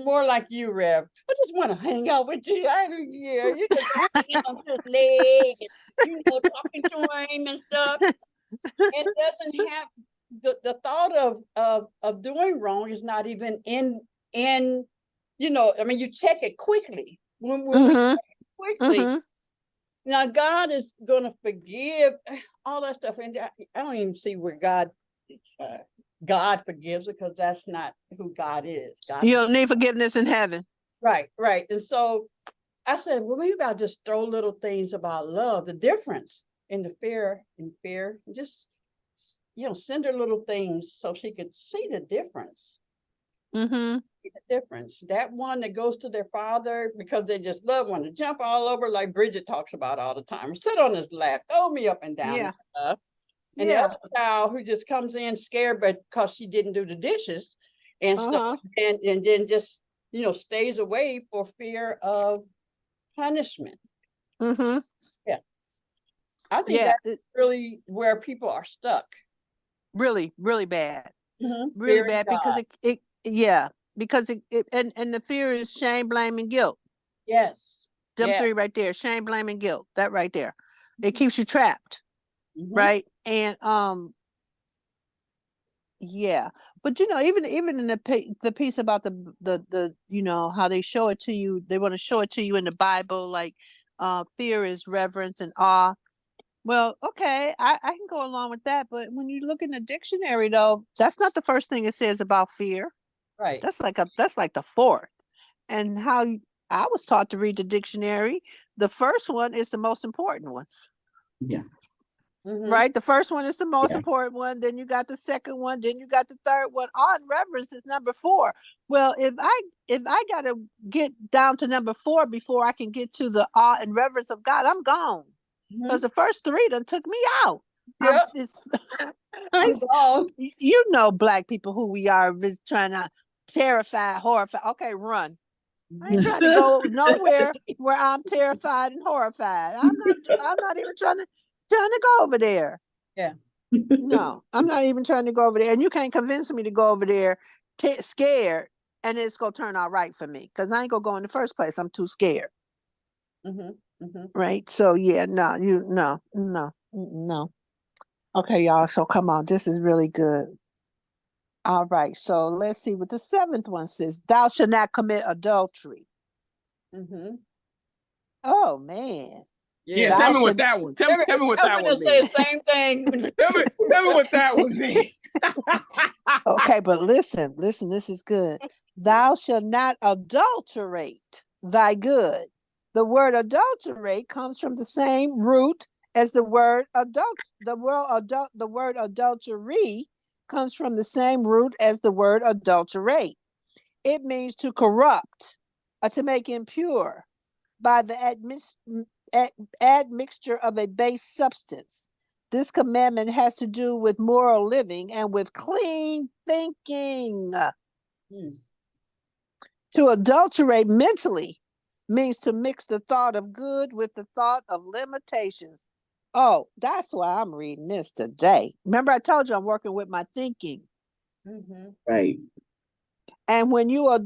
S4: more like you, Rev. I just want to hang out with you. You just hanging on his leg, and, talking to him and stuff. It doesn't have the thought of doing wrong is not even in I mean, you check it quickly. When we check it quickly, now God is going to forgive all that stuff, and I don't even see where God forgives it, because that's not who God is.
S2: You don't need forgiveness in heaven.
S4: Right. And so I said, well, maybe I'll just throw little things about love, the difference in the fear, just send her little things so she could see the difference. The difference. That one that goes to their father because they just love one to jump all over, like Bridget talks about all the time, or sit on his lap, throw me up and down. And stuff. And the other child who just comes in scared because she didn't do the dishes and stuff, and then just stays away for fear of punishment. Yeah, I think that's really where people are stuck.
S2: Really, really bad. Really bad, because because and the fear is shame, blame, and guilt.
S4: Yes.
S2: Them three right there: shame, blame, and guilt. That right there, it keeps you trapped. Right. And but even in the piece about the how they show it to you, they want to show it to you in the Bible, like fear is reverence and awe. Well, okay, I can go along with that, but when you look in the dictionary, though, that's not the first thing it says about fear.
S4: Right.
S2: That's like the fourth. And how I was taught to read the dictionary, the first one is the most important one.
S1: Yeah.
S2: Right, the first one is the most important one. Then you got the second one. Then you got the third one. Awe and reverence is number 4. Well, if I gotta get down to number 4 before I can get to the awe and reverence of God, I'm gone, because the first 3 done took me out.
S4: Yeah,
S2: Black people who we are, is trying to terrify, horrify. Okay, run. I ain't trying to go nowhere where I'm terrified and horrified. I'm not even trying to go over there.
S4: Yeah.
S2: No, I'm not even trying to go over there. And you can't convince me to go over there scared and it's going to turn out right for me, because I ain't going to go in the first place. I'm too scared. Right. So, no. Okay, y'all. So come on. This is really good. All right. So let's see what the 7th one says. Thou shalt not commit adultery. Oh, man.
S3: Yeah, tell me what that one. Tell me what that one means.
S4: Say the same thing.
S3: tell me what that one means.
S2: Okay, but listen, this is good. Thou shalt not adulterate thy good. The word adulterate comes from the same root as the word the word adultery comes from the same root as the word adulterate. It means to corrupt or to make impure by the admixture of a base substance. This commandment has to do with moral living and with clean thinking. To adulterate mentally means to mix the thought of good with the thought of limitations. Oh, that's why I'm reading this today. Remember, I told you I'm working with my thinking.
S1: Right.
S2: And when you are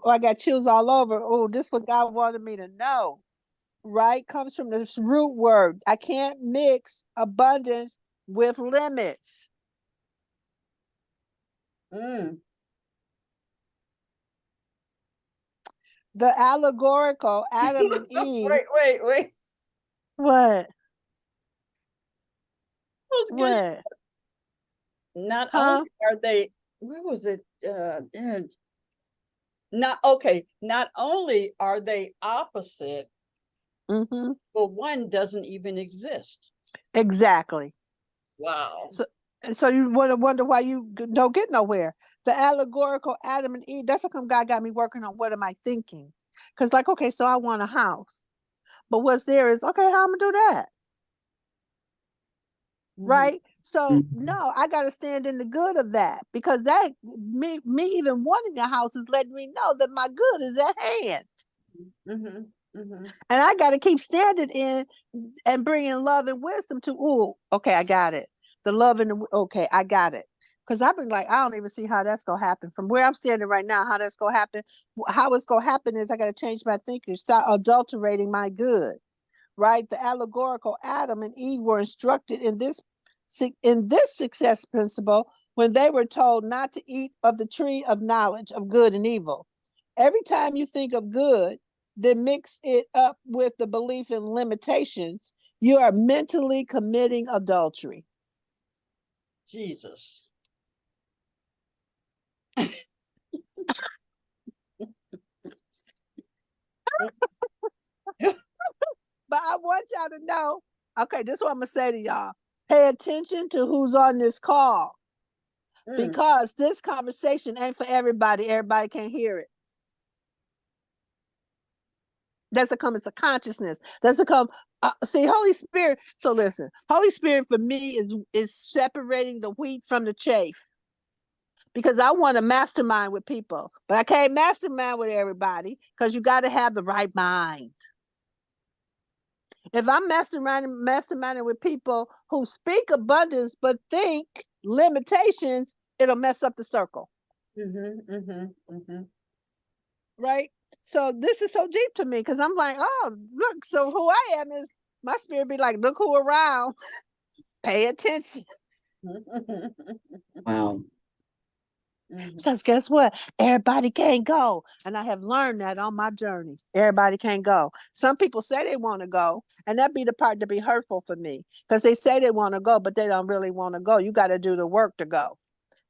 S2: I got chills all over. Oh, this is what God wanted me to know. Right? Comes from this root word. I can't mix abundance with limits. The allegorical Adam and Eve.
S4: Wait.
S2: What?
S4: What?
S2: What?
S4: Not only are they, where was it? Not only are they opposite, but one doesn't even exist.
S2: Exactly.
S4: Wow.
S2: So you wonder why you don't get nowhere. The allegorical Adam and Eve, that's how come God got me working on what am I thinking? Because like, okay, so I want a house. But what's there is, okay, how I'm gonna do that? Right? So no, I gotta stand in the good of that because that me even wanting a house is letting me know that my good is at hand. And I gotta keep standing in and bringing love and wisdom to, okay, I got it. The love and okay, I got it. Because I've been like, I don't even see how that's gonna happen. From where I'm standing right now, how that's gonna happen. How it's gonna happen is I gotta change my thinking, start adulterating my good. Right? The allegorical Adam and Eve were instructed in this success principle when they were told not to eat of the tree of knowledge of good and evil. Every time you think of good, then mix it up with the belief in limitations, you are mentally committing adultery.
S4: Jesus.
S2: But I want y'all to know, okay, this is what I'm gonna say to y'all. Pay attention to who's on this call. Because this conversation ain't for everybody. Everybody can't hear it. That's a come, it's a consciousness. That's a come. See, Holy Spirit. So listen, Holy Spirit for me is separating the wheat from the chaff. Because I want to mastermind with people, but I can't mastermind with everybody because you got to have the right mind. If I'm masterminding with people who speak abundance but think limitations, it'll mess up the circle. Right? So this is so deep to me because I'm like, oh, look, so who I am is my spirit be like, look who around. Pay attention.
S1: Wow.
S2: Because guess what? Everybody can't go. And I have learned that on my journey. Everybody can't go. Some people say they want to go, and that be the part to be hurtful for me. Because they say they want to go, but they don't really want to go. You got to do the work to go.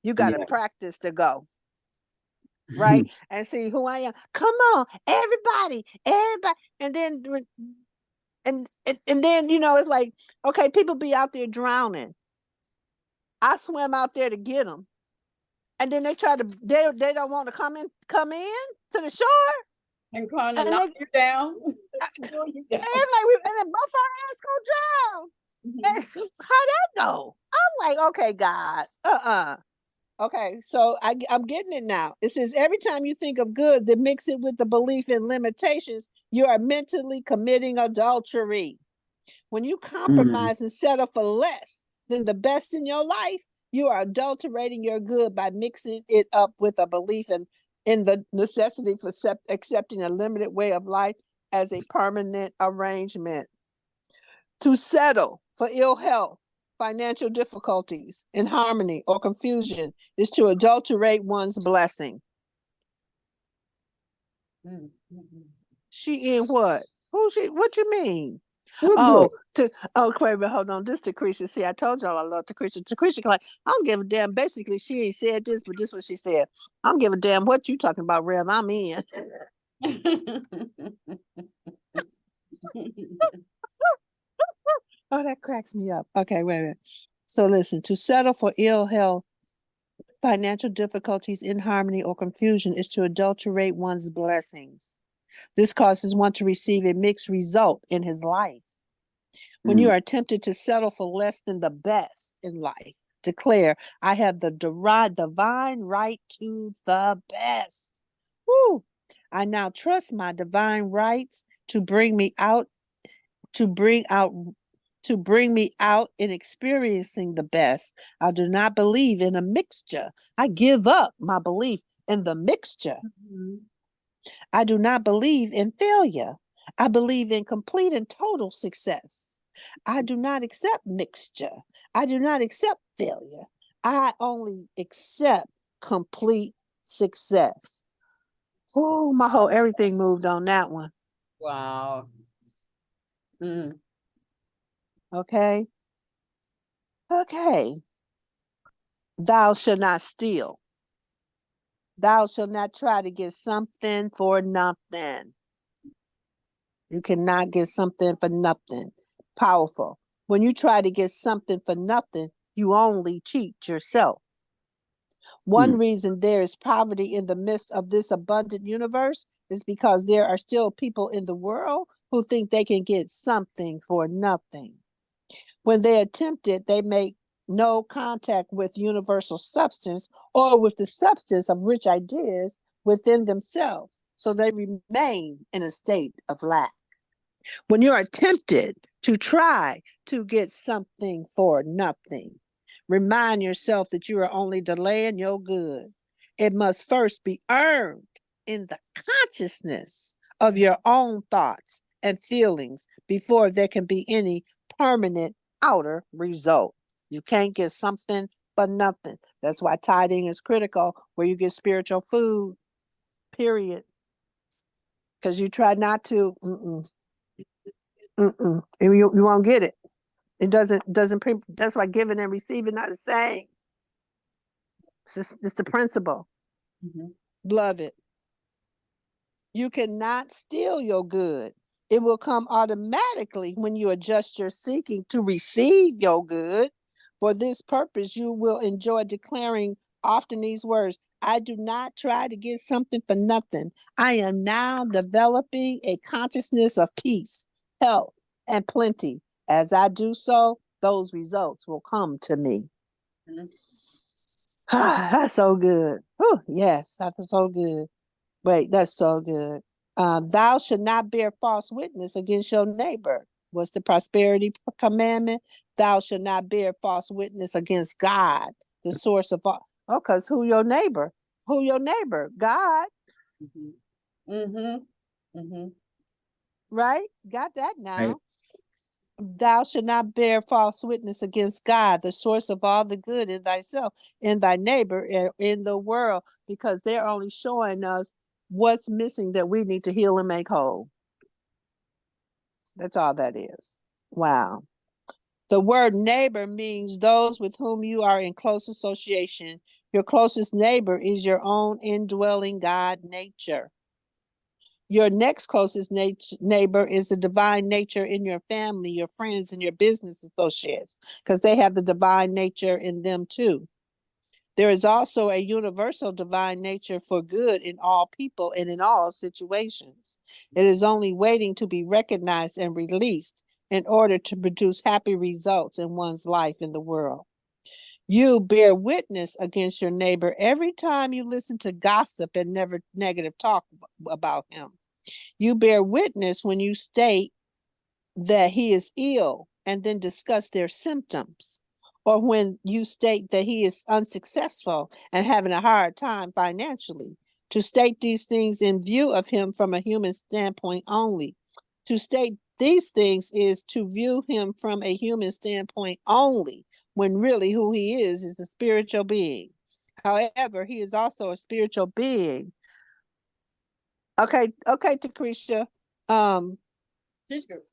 S2: You got to practice to go. Right? And see who I am. Come on, everybody. And then and then, it's like, okay, people be out there drowning. I swim out there to get them. And then they they don't want to come in to the shore
S4: and kind of knock you down.
S2: And then both our ass go drown. How that go? I'm like, okay, God, Okay, so I'm getting it now. It says every time you think of good, then mix it with the belief in limitations, you are mentally committing adultery. When you compromise and settle for less than the best in your life, you are adulterating your good by mixing it up with a belief in the necessity for accepting a limited way of life as a permanent arrangement. To settle for ill health, financial difficulties, inharmony, or confusion is to adulterate one's blessing. She in what? What you mean? Wait, but hold on. This Tecreshia. See, I told y'all I love Tecreshia. Tecreshia, like, I don't give a damn. Basically, she ain't said this, but this is what she said. I don't give a damn what you talking about, Rev. I'm in. Oh, that cracks me up. Okay, wait. So listen, to settle for ill health, financial difficulties, inharmony, or confusion is to adulterate one's blessings. This causes one to receive a mixed result in his life. When you are tempted to settle for less than the best in life, declare, I have the divine right to the best. Woo! I now trust my divine rights to bring me out in experiencing the best. I do not believe in a mixture. I give up my belief in the mixture. I do not believe in failure. I believe in complete and total success. I do not accept mixture. I do not accept failure. I only accept complete success. Oh, my whole everything moved on that one.
S4: Wow. Mm.
S2: Okay. Okay. Thou shalt not steal. Thou shalt not try to get something for nothing. You cannot get something for nothing. Powerful. When you try to get something for nothing, you only cheat yourself. One reason there is poverty in the midst of this abundant universe is because there are still people in the world who think they can get something for nothing. When they attempt it, they make no contact with universal substance or with the substance of rich ideas within themselves. So they remain in a state of lack. When you are tempted to try to get something for nothing, remind yourself that you are only delaying your good. It must first be earned in the consciousness of your own thoughts and feelings before there can be any permanent outer result. You can't get something for nothing. That's why tithing is critical, where you get spiritual food, period. Because you try not to, you won't get it. It doesn't, that's why giving and receiving are the same. It's the principle. Love it. You cannot steal your good. It will come automatically when you adjust your seeking to receive your good. For this purpose, you will enjoy declaring often these words, I do not try to get something for nothing. I am now developing a consciousness of peace, health, and plenty. As I do so, those results will come to me. That's so good. Oh, yes, that's so good. Wait, that's so good. Thou shalt not bear false witness against your neighbor. What's the prosperity commandment? Thou shalt not bear false witness against God, the source of all. Oh, because who your neighbor? Who your neighbor? God. Right? Got that now.
S1: Right.
S2: Thou shalt not bear false witness against God, the source of all the good in thyself, in thy neighbor, in the world, because they're only showing us what's missing that we need to heal and make whole. That's all that is. Wow. The word neighbor means those with whom you are in close association. Your closest neighbor is your own indwelling God nature. Your next closest neighbor is the divine nature in your family, your friends, and your business associates, because they have the divine nature in them too. There is also a universal divine nature for good in all people and in all situations. It is only waiting to be recognized and released in order to produce happy results in one's life in the world. You bear witness against your neighbor every time you listen to gossip and never negative talk about him. You bear witness when you state that he is ill and then discuss their symptoms, or when you state that he is unsuccessful and having a hard time financially. To state these things in view of him from a human standpoint only. To state these things is to view him from a human standpoint only, when really who he is a spiritual being. However, he is also a spiritual being. Okay, Tecreshia.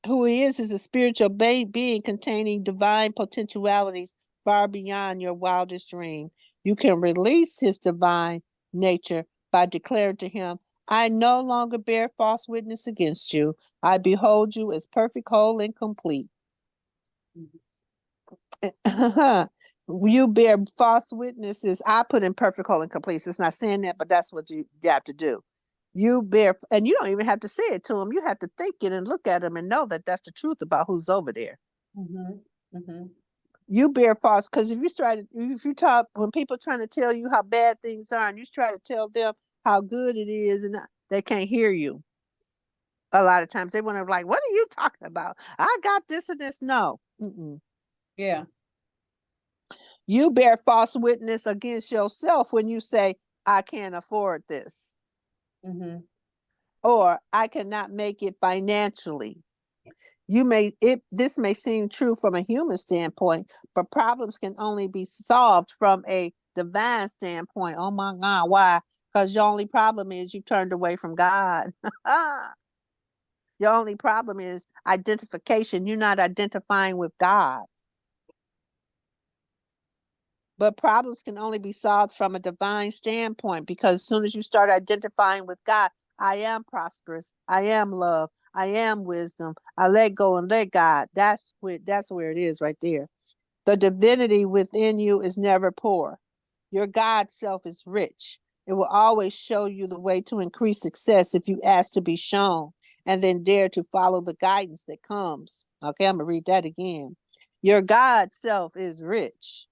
S2: Who he is a spiritual being containing divine potentialities far beyond your wildest dream. You can release his divine nature by declaring to him, I no longer bear false witness against you. I behold you as perfect, whole, and complete. You bear false witnesses. I put in perfect, whole, and complete. So it's not saying that, but that's what you have to do. You bear, and you don't even have to say it to them. You have to think it and look at them and know that that's the truth about who's over there. You bear false, because if you talk, when people trying to tell you how bad things are and you try to tell them how good it is, and they can't hear you. A lot of times they want to like, what are you talking about? I got this and this. No.
S4: Yeah.
S2: You bear false witness against yourself when you say, I can't afford this. Or I cannot make it financially. This may seem true from a human standpoint, but problems can only be solved from a divine standpoint. Oh my God, why? Because your only problem is you turned away from God. Your only problem is identification. You're not identifying with God. But problems can only be solved from a divine standpoint, because as soon as you start identifying with God, I am prosperous, I am love, I am wisdom, I let go and let God. That's where it is right there. The divinity within you is never poor. Your God self is rich. It will always show you the way to increase success if you ask to be shown and then dare to follow the guidance that comes. Okay, I'm going to read that again. Your God self is rich.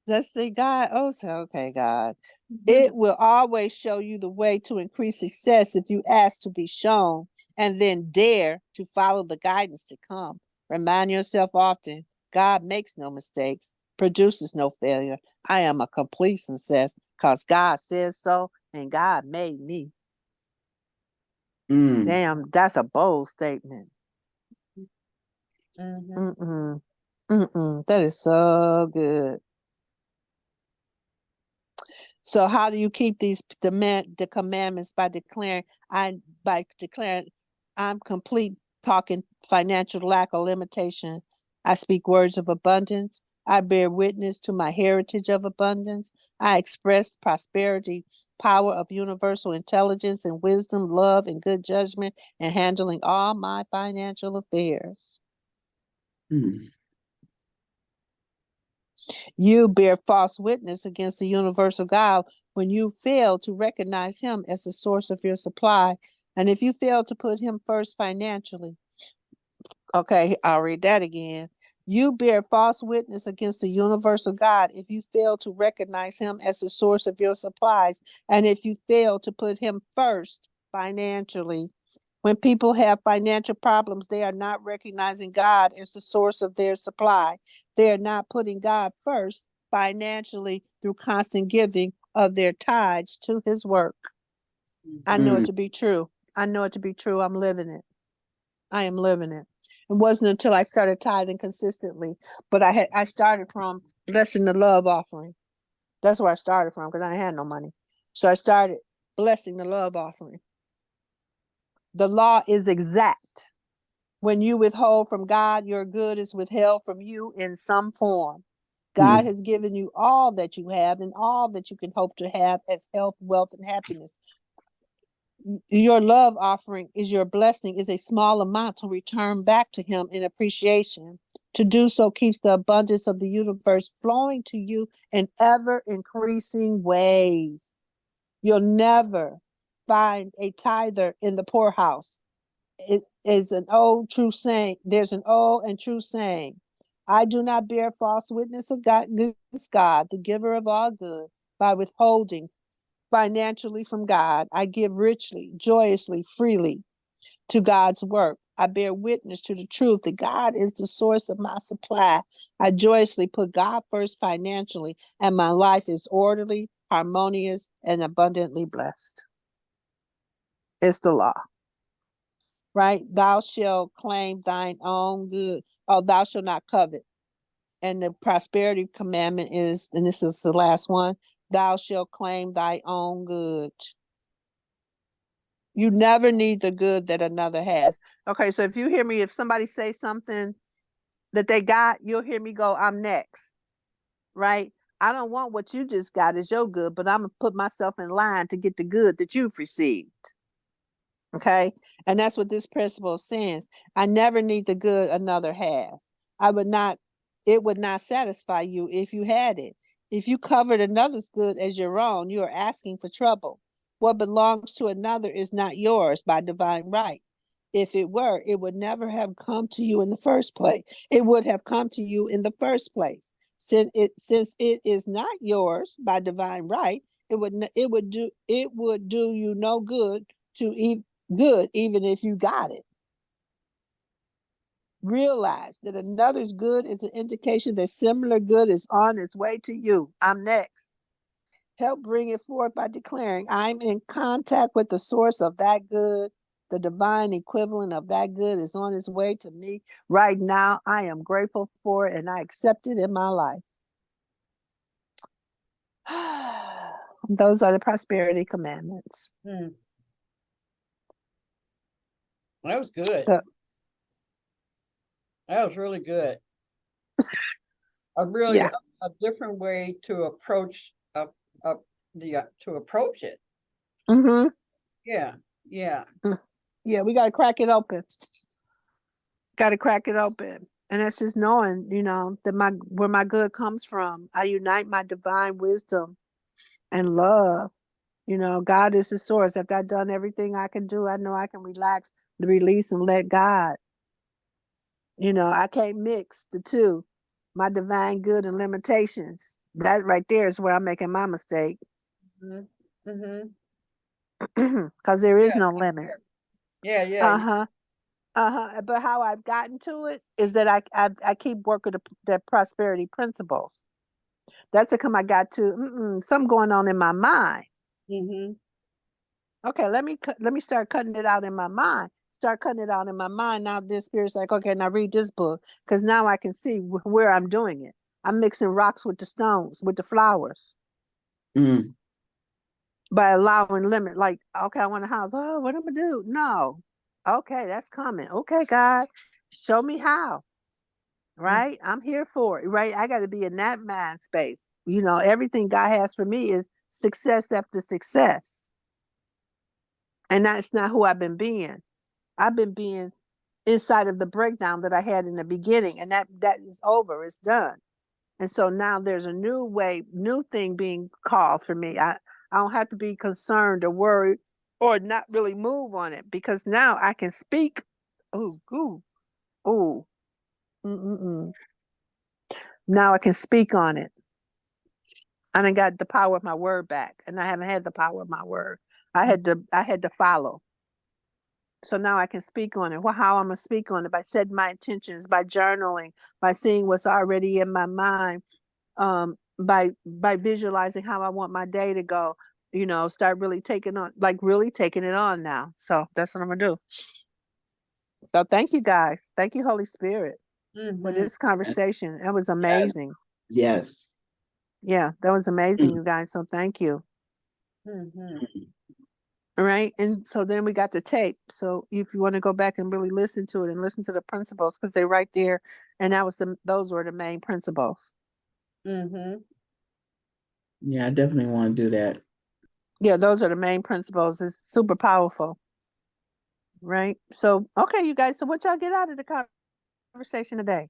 S2: Let's see, God. Oh, so okay, God. It will always show you the way to increase success if you ask to be shown and then dare to follow the guidance to come. Remind yourself often, God makes no mistakes, produces no failure. I am a complete success because God says so and God made me. Damn, that's a bold statement. That is so good. So how do you keep the commandments? By declaring I'm complete, talking financial lack or limitation. I speak words of abundance. I bear witness to my heritage of abundance. I express prosperity, power of universal intelligence and wisdom, love and good judgment, and handling all my financial affairs. You bear false witness against the universal God when you fail to recognize him as the source of your supply. And if you fail to put him first financially, okay, I'll read that again. You bear false witness against the universal God if you fail to recognize him as the source of your supplies, and if you fail to put him first financially. When people have financial problems, they are not recognizing God as the source of their supply. They are not putting God first financially through constant giving of their tithes to his work. I know it to be true. I know it to be true. I'm living it. I am living it. It wasn't until I started tithing consistently, but I started from blessing the love offering. That's where I started from, because I had no money. So I started blessing the love offering. The law is exact. When you withhold from God, your good is withheld from you in some form. God has given you all that you have and all that you can hope to have as health, wealth, and happiness. Your love offering is your blessing, is a small amount to return back to him in appreciation. To do so keeps the abundance of the universe flowing to you in ever increasing ways. You'll never find a tither in the poorhouse. It is an old true saying. There's an old and true saying. I do not bear false witness against God, the giver of all good, by withholding financially from God. I give richly, joyously, freely to God's work. I bear witness to the truth that God is the source of my supply. I joyously put God first financially, and my life is orderly, harmonious, and abundantly blessed. It's the law. Right? Thou shalt claim thine own good. Oh, thou shalt not covet. And the prosperity commandment is, and this is the last one, thou shalt claim thy own good. You never need the good that another has. Okay, so if you hear me, if somebody say something that they got, you'll hear me go, I'm next. Right? I don't want what you just got as your good, but I'm going to put myself in line to get the good that you've received. Okay. And that's what this principle says. I never need the good another has. It would not satisfy you if you had it. If you covered another's good as your own, you are asking for trouble. What belongs to another is not yours by divine right. If it were, it would never have come to you in the first place. It would have come to you in the first place. Since it is not yours by divine right, it would do you no good good even if you got it. Realize that another's good is an indication that similar good is on its way to you. I'm next. Help bring it forth by declaring, I'm in contact with the source of that good. The divine equivalent of that good is on its way to me right now. I am grateful for it and I accept it in my life. Those are the prosperity commandments.
S4: That was good.
S2: So,
S4: That was really good.
S2: yeah.
S4: A different way to approach to approach it.
S2: Mm-hmm.
S4: Yeah.
S2: Yeah, we got to crack it open. Got to crack it open. And that's just knowing, that where my good comes from. I unite my divine wisdom and love. God is the source. If I've done everything I can do, I know I can relax, release, and let God. I can't mix the two. My divine good and limitations. That right there is where I'm making my mistake.
S4: Mm-hmm.
S2: Because there is no limit.
S4: Yeah.
S2: But how I've gotten to it is that I keep working the prosperity principles. That's how come I got to something going on in my mind.
S4: Mm-hmm.
S2: Okay, let me start cutting it out in my mind. Start cutting it out in my mind. Now this spirit's like, okay, now read this book because now I can see where I'm doing it. I'm mixing rocks with the stones, with the flowers.
S1: Mm.
S2: By allowing limit, like, okay, I want a house. Oh, what am I gonna do? No. Okay, that's coming. Okay, God, show me how. Right? I'm here for it. Right? I got to be in that mind space. Everything God has for me is success after success. And that's not who I've been being. I've been being inside of the breakdown that I had in the beginning, and that is over. It's done. And so now there's a new thing being called for me. I don't have to be concerned or worried or not really move on it because now I can speak. Oh. Now I can speak on it. I done got the power of my word back, and I haven't had the power of my word. I had to follow. So now I can speak on it. Well, how I'm gonna speak on it? By setting my intentions, by journaling, by seeing what's already in my mind, by visualizing how I want my day to go. Start really taking it on now. So that's what I'm gonna do. So thank you guys. Thank you, Holy Spirit, for this conversation. That was amazing.
S1: Yes.
S2: Yeah, that was amazing, you guys. So thank you. All right. And so then we got the tape. So if you want to go back and really listen to it and listen to the principles, because they're right there. And those were the main principles.
S1: Yeah, I definitely want to do that.
S2: Yeah, those are the main principles. It's super powerful. Right. So, okay, you guys. So what y'all get out of the conversation today?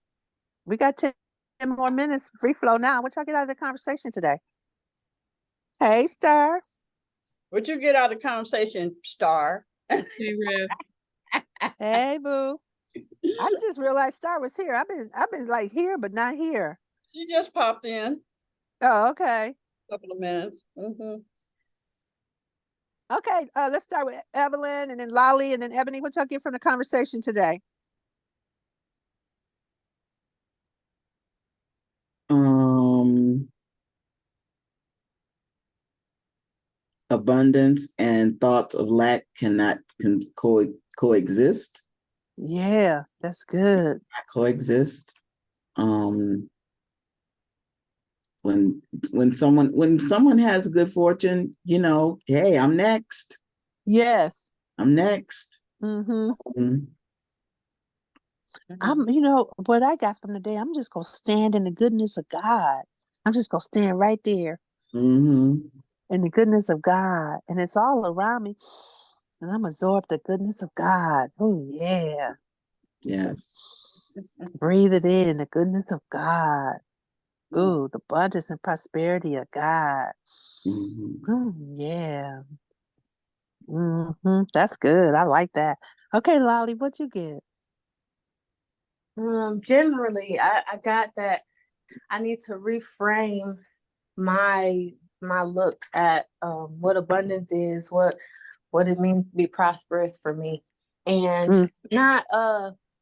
S2: We got 10 more minutes free flow now. What y'all get out of the conversation today? Hey, Star.
S4: What you get out of the conversation, Star?
S3: Hey, Rev.
S2: Hey, boo. I just realized Star was here. I've been like here, but not here.
S4: She just popped in.
S2: Oh, okay.
S4: Couple of minutes.
S2: Okay, let's start with Evelyn and then Lolly and then Ebony. What y'all get from the conversation today?
S1: Abundance and thoughts of lack can coexist.
S2: Yeah, that's good.
S1: Coexist. When someone has good fortune, hey, I'm next.
S2: Yes.
S1: I'm next.
S2: I'm, what I got from the day, I'm just gonna stand in the goodness of God. I'm just gonna stand right there in the goodness of God. And it's all around me. And I'm absorb the goodness of God. Oh yeah.
S1: Yes.
S2: Breathe it in, the goodness of God. Ooh, the abundance and prosperity of God. Yeah. That's good. I like that. Okay, Lolly, what you get?
S6: Generally, I got that I need to reframe my look at what abundance is, what it means to be prosperous for me, and
S2: Mm.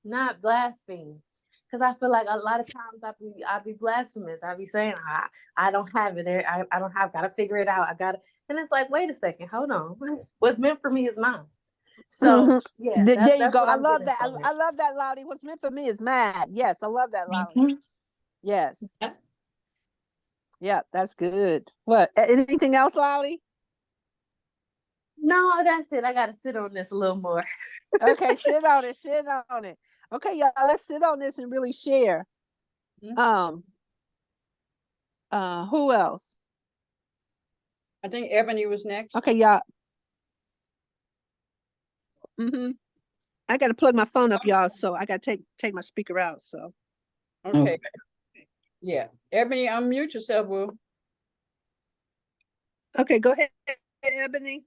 S6: not blaspheme. Because I feel like a lot of times I be blasphemous. I be saying I don't have it. I don't have. Gotta figure it out. I gotta. And it's like, wait a second, hold on. What's meant for me is mine. So yeah,
S2: There you
S6: that's
S2: go.
S6: what
S2: I
S6: I'm
S2: love
S6: getting
S2: that.
S6: from
S2: I
S6: it.
S2: love that, Lolly. What's meant for me is mine. Yes, I love that, Lolly.
S3: Mhm.
S2: Yes.
S3: Yeah.
S2: Yeah, that's good. What? Anything else, Lolly?
S6: No, that's it. I gotta sit on this a little more.
S2: Okay, sit on it. Sit on it. Okay, y'all, let's sit on this and really share.
S3: Mhm.
S2: Who else?
S4: I think Ebony was next.
S2: Okay, y'all. I gotta plug my phone up, y'all. So I gotta take my speaker out. So
S4: Okay. Yeah. Ebony, unmute yourself, boo.
S2: okay, go ahead, Ebony.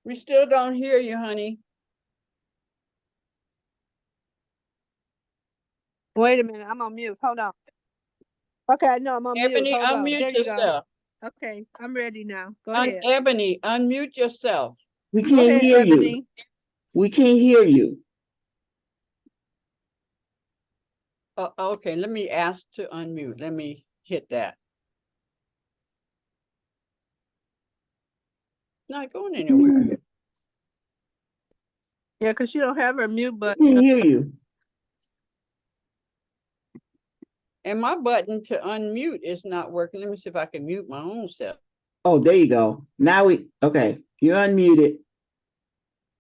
S4: We still don't hear you, honey.
S2: Wait a minute, I'm on mute. Hold on. Okay, I know I'm on mute.
S4: Ebony,
S2: Hold on.
S4: unmute
S2: There you go.
S4: yourself.
S2: Okay, I'm ready now. Go ahead.
S4: Ebony, unmute yourself.
S1: We
S2: Go
S1: can't
S2: ahead,
S1: hear you.
S2: Ebony.
S1: We can't hear you.
S4: Okay, let me ask to unmute. Let me hit that. Not going anywhere.
S2: Yeah, because you don't have her mute
S1: We
S2: button.
S1: can't hear you.
S4: And my button to unmute is not working. Let me see if I can mute my own self.
S1: Oh, there you go. Now okay. You're unmuted.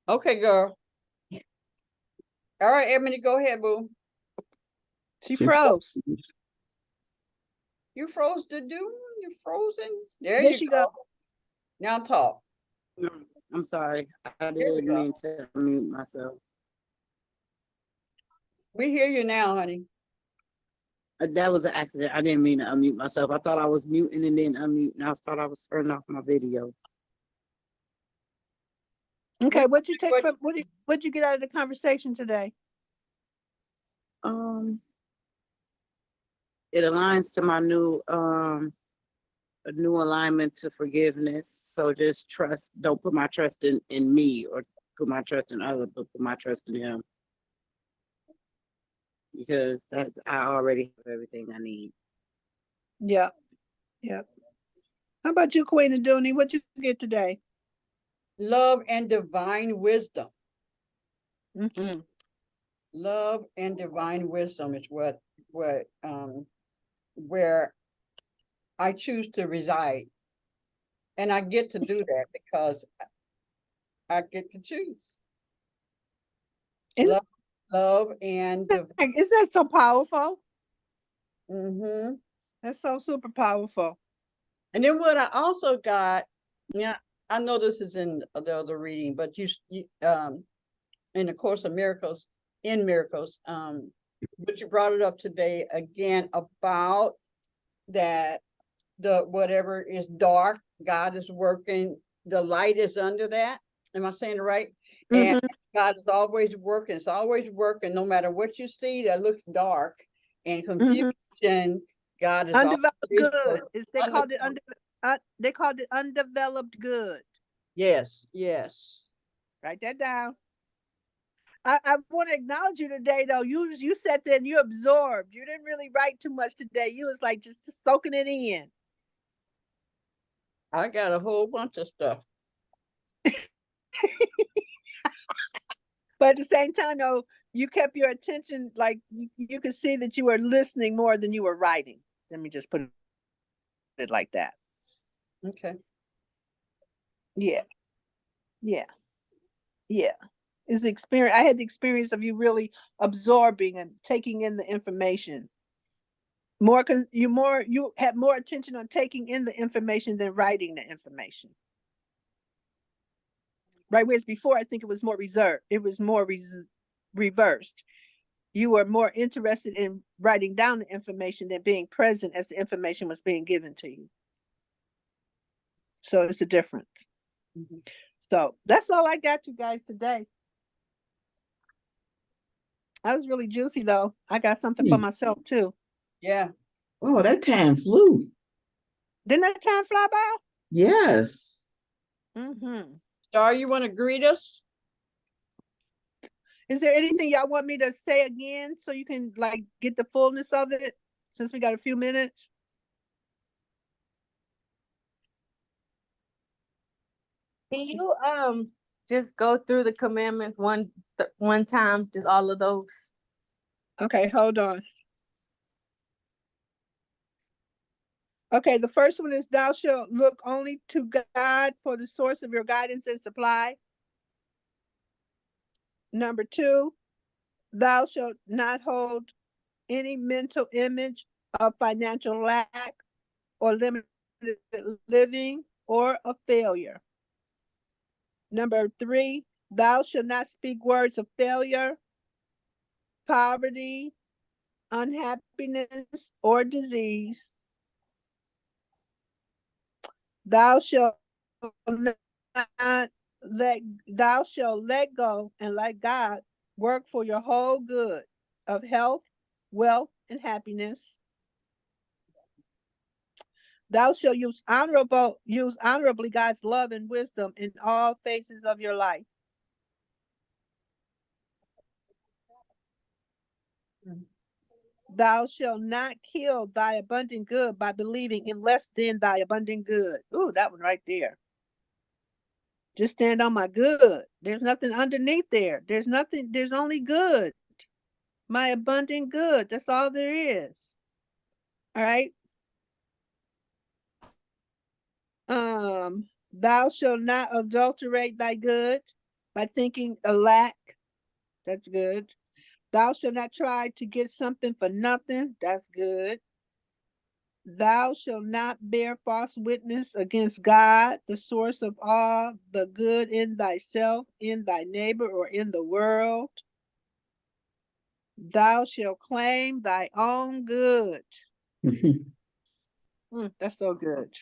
S4: Okay, girl. All right, Ebony, go ahead, boo.
S2: She froze.
S4: You froze to do? You frozen? There
S2: There
S4: you
S2: she
S4: go.
S2: go.
S4: Now talk.
S7: No, I'm sorry. I
S4: There we
S7: didn't
S4: go.
S7: mean to mute myself.
S4: We hear you now, honey.
S7: That was an accident. I didn't mean to unmute myself. I thought I was muting and then unmute, and I thought I was turning off my video.
S2: Okay, what'd you take from what'd you get out of the conversation today?
S7: It aligns to my new a new alignment to forgiveness. So just trust. Don't put my trust in me or put my trust in others, but put my trust in Him, because that I already have everything I need.
S2: Yeah. Yeah. How about you, Queen and Dooney? What'd you get today?
S4: Love and divine wisdom.
S2: Mm-hmm.
S4: Love and divine wisdom is what where I choose to reside. And I get to do that because I get to choose.
S2: Isn't
S4: Love and
S2: that so powerful?
S4: mm-hmm.
S2: That's so super powerful.
S4: And then what I also got, yeah, I know this is in the other reading, but you in the Course of Miracles, but you brought it up today again about that the whatever is dark, God is working, the light is under that. Am I saying it right? And God is always working, it's always working, no matter what you see that looks dark and confusion, God is
S2: Undeveloped good.
S4: working.
S2: They called it undeveloped good.
S4: Yes, yes.
S2: Write that down. I want to acknowledge you today, though. You sat there and you absorbed. You didn't really write too much today. You was like just soaking it in.
S4: I got a whole bunch of stuff.
S2: But at the same time, though, you kept your attention, like you could see that you were listening more than you were writing. Let me just put it like that.
S4: Okay.
S2: Yeah. Yeah. Yeah. It's the experience. I had the experience of you really absorbing and taking in the information. You had more attention on taking in the information than writing the information. Right, whereas before I think it was more reserved. It was more reversed. You were more interested in writing down the information than being present as the information was being given to you. So it's a difference. So that's all I got you guys today. That was really juicy though. I got something for myself too.
S4: Yeah.
S1: Oh, that time flew.
S2: Didn't that time fly by?
S1: Yes.
S4: Star, you want to greet us?
S2: Is there anything y'all want me to say again so you can like get the fullness of it since we got a few minutes?
S6: Can you just go through the commandments one time, just all of those?
S2: Okay, hold on. Okay, the first one is thou shalt look only to God for the source of your guidance and supply. Number 2, thou shalt not hold any mental image of financial lack or limited living or a failure. Number 3, thou shalt not speak words of failure, poverty, unhappiness, or disease. Thou shalt not thou shalt let go and let God work for your whole good of health, wealth, and happiness. Thou shalt use honorably God's love and wisdom in all phases of your life. Thou shalt not kill thy abundant good by believing in less than thy abundant good. Ooh, that one right there. Just stand on my good. There's nothing underneath there. There's nothing, there's only good. My abundant good. That's all there is. All right. Thou shalt not adulterate thy good by thinking a lack. That's good. Thou shalt not try to get something for nothing. That's good. Thou shalt not bear false witness against God, the source of all the good in thyself, in thy neighbor, or in the world. Thou shalt claim thy own good. That's so good.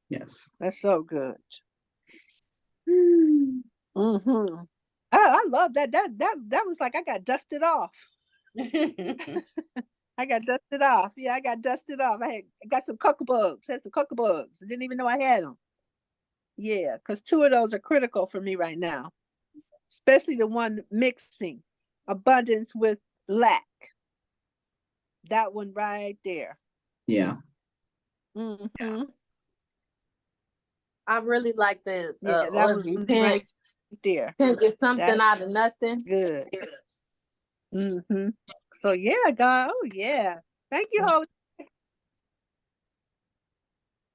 S1: Yes.
S2: That's so good. I love that. That was like I got dusted off. I got dusted off. Yeah, I got dusted off. I got some cocoa bugs. Had some cocoa bugs. I didn't even know I had them. Yeah, because 2 of those are critical for me right now, especially the one mixing abundance with lack. That one right there.
S1: Yeah.
S6: I really like the
S2: Yeah, that
S6: or
S2: one
S6: you
S2: right there.
S6: can't get something
S2: That's
S6: out of nothing.
S2: good. So yeah, God. Oh yeah. Thank you, Holy.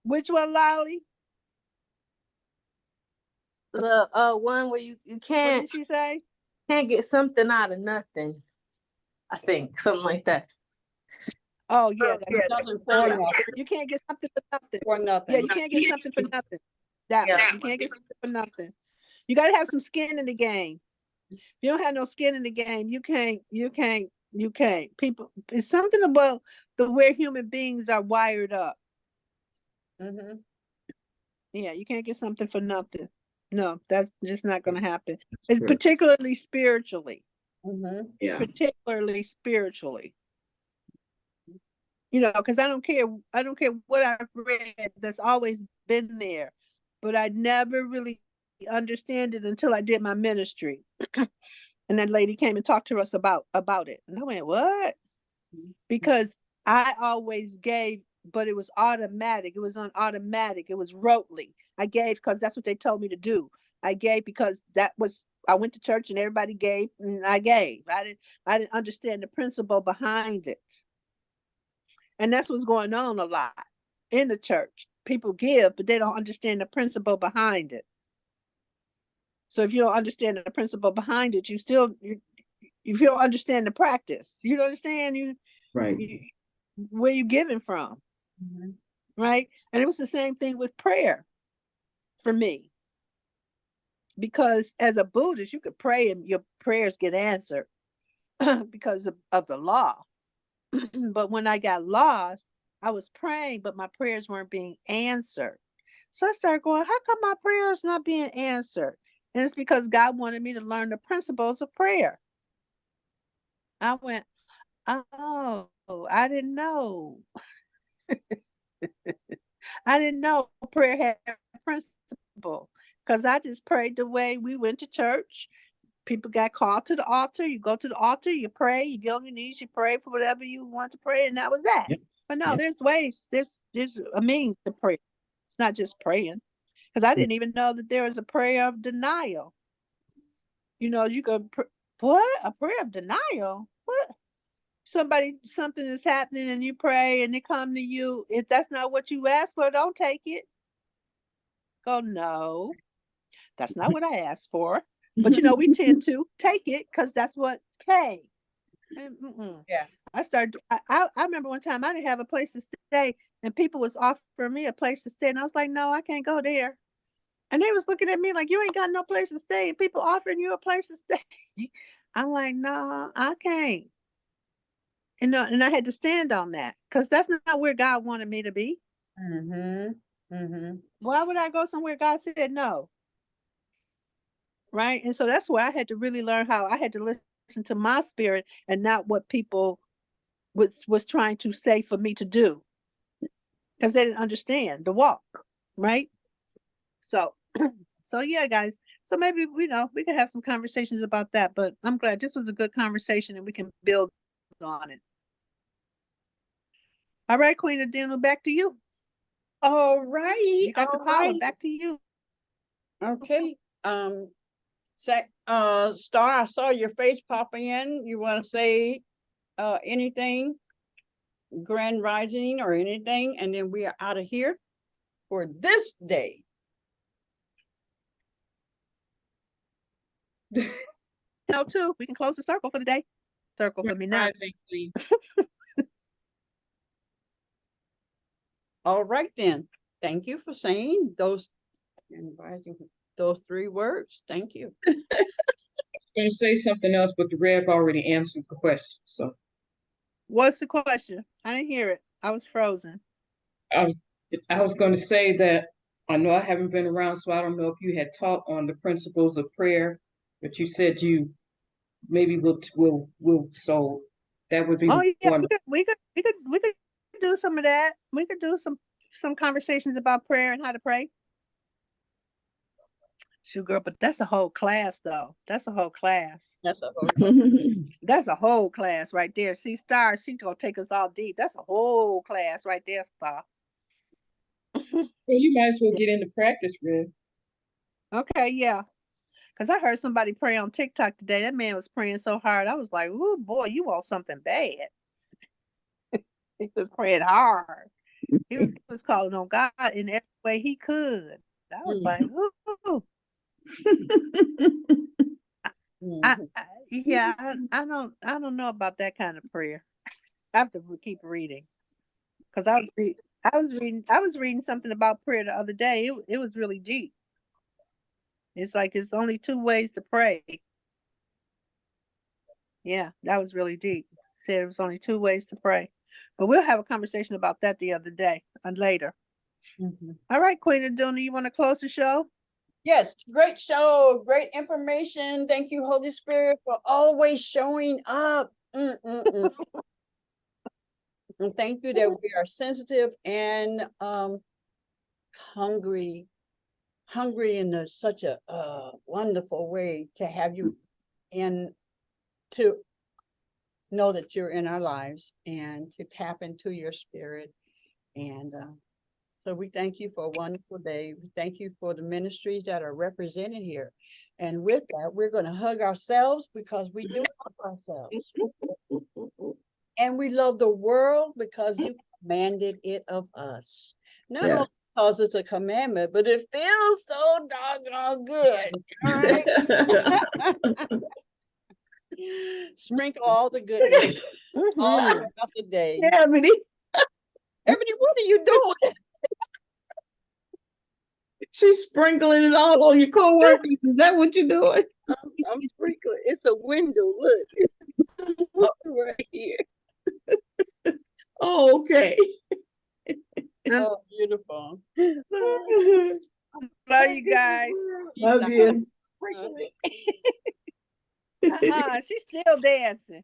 S2: Which one, Lolly?
S6: The one where you
S2: What
S6: can't
S2: did she say?
S6: get something out of nothing. I think something like that.
S2: Oh yeah, that's
S4: Nothing for nothing.
S2: you can't get something for nothing.
S4: For nothing.
S2: Yeah, you can't get something for nothing. That
S6: Yeah.
S2: one. You can't get something for nothing. You gotta have some skin in the game. If you don't have no skin in the game, you can't. People, it's something about the way human beings are wired up. Yeah, you can't get something for nothing. No, that's just not gonna happen. It's
S1: Sure.
S2: particularly spiritually.
S1: Yeah.
S2: Particularly spiritually. You know, because I don't care what I've read, that's always been there. But I never really understand it until I did my ministry. And that lady came and talked to us about it. And I went, what? Because I always gave, but it was automatic. It was on automatic. It was rotely. I gave because that's what they told me to do. I gave because I went to church and everybody gave and I gave. I didn't understand the principle behind it. And that's what's going on a lot in the church. People give, but they don't understand the principle behind it. So if you don't understand the principle behind it, if you don't understand the practice, you don't understand
S1: Right.
S2: where you giving from. Right. And it was the same thing with prayer for me. Because as a Buddhist, you could pray and your prayers get answered because of the law. But when I got lost, I was praying, but my prayers weren't being answered. So I started going, how come my prayer is not being answered? And it's because God wanted me to learn the principles of prayer. I went, oh, I didn't know. I didn't know prayer had principle because I just prayed the way we went to church. People got called to the altar. You go to the altar, you pray, you get on your knees, you pray for whatever you want to pray, and that was that.
S1: Yep.
S2: But no,
S1: Yep.
S2: there's ways. There's a means to pray. It's not just praying. Because I didn't even know that there was a prayer of denial. You know, you could what? A prayer of denial? What? Something is happening and you pray and they come to you. If that's not what you asked for, don't take it. Go, no, that's not what I asked for. But you know, we tend to take it because that's what came.
S4: Yeah.
S2: I remember one time I didn't have a place to stay and people was offering me a place to stay. And I was like, no, I can't go there. And they was looking at me like, you ain't got no place to stay. And people offering you a place to stay. I'm like, no, I can't. And I had to stand on that because that's not where God wanted me to be. Why would I go somewhere God said no? Right. And so that's where I had to really learn how I had to listen to my spirit and not what people was trying to say for me to do. Because they didn't understand the walk. Right. So so yeah, guys. So maybe we can have some conversations about that. But I'm glad this was a good conversation and we can build on it. All right, Queen Adina, back to you.
S4: All right.
S2: You got the power. Back to you.
S4: Okay. Star, I saw your face popping in. You want to say anything, Grand Rising or anything, and then we are out of here for this day.
S2: No, too. We can close the circle for the day. Circle for me now.
S3: Rising, please.
S4: All right then. Thank you for saying those three words. Thank you.
S8: I was going to say something else, but the Rev already answered the question. So
S2: What's the question? I didn't hear it. I was frozen.
S8: I was going to say that I know I haven't been around, so I don't know if you had taught on the principles of prayer, but you said you maybe will. So that would be
S2: Oh yeah,
S8: wonderful.
S2: we could do some of that. We could do some conversations about prayer and how to pray. Shoot, girl, but that's a whole class, though. That's a whole class.
S4: That's a whole
S2: That's a whole class right there. See, Star, she's gonna take us all deep. That's a whole class right there, Star.
S8: Well, you might as well get into practice, Rev.
S2: Okay, yeah. Because I heard somebody pray on TikTok today. That man was praying so hard. I was like, oh boy, you want something bad. He was praying hard. He was calling on God in every way he could. I was like, ooh. I don't know about that kind of prayer. I have to keep reading. Because I was reading something about prayer the other day. It was really deep. It's like it's only 2 ways to pray. Yeah, that was really deep. Said it was only 2 ways to pray. But we'll have a conversation about that the other day and later. All right, Queen Aduna, you want to close the show?
S4: Yes, great show, great information. Thank you, Holy Spirit, for always showing up. And thank you that we are sensitive and hungry in such a wonderful way to have you in, to know that you're in our lives and to tap into your spirit. And so we thank you for a wonderful day. We thank you for the ministries that are represented here. And with that, we're going to hug ourselves because we do love ourselves. And we love the world because you commanded it of us. Not only because it's a commandment, but it feels so doggone good. All right. Sprinkle all the goodness all throughout the day.
S1: Ebony,
S4: Ebony, what are you doing?
S1: she's sprinkling it all on your coworkers. Is that what you're doing?
S7: I'm sprinkling. It's a window. Look, it's right here.
S1: Oh, okay.
S4: Oh, beautiful.
S2: Love you guys.
S1: Love you.
S2: She's still dancing.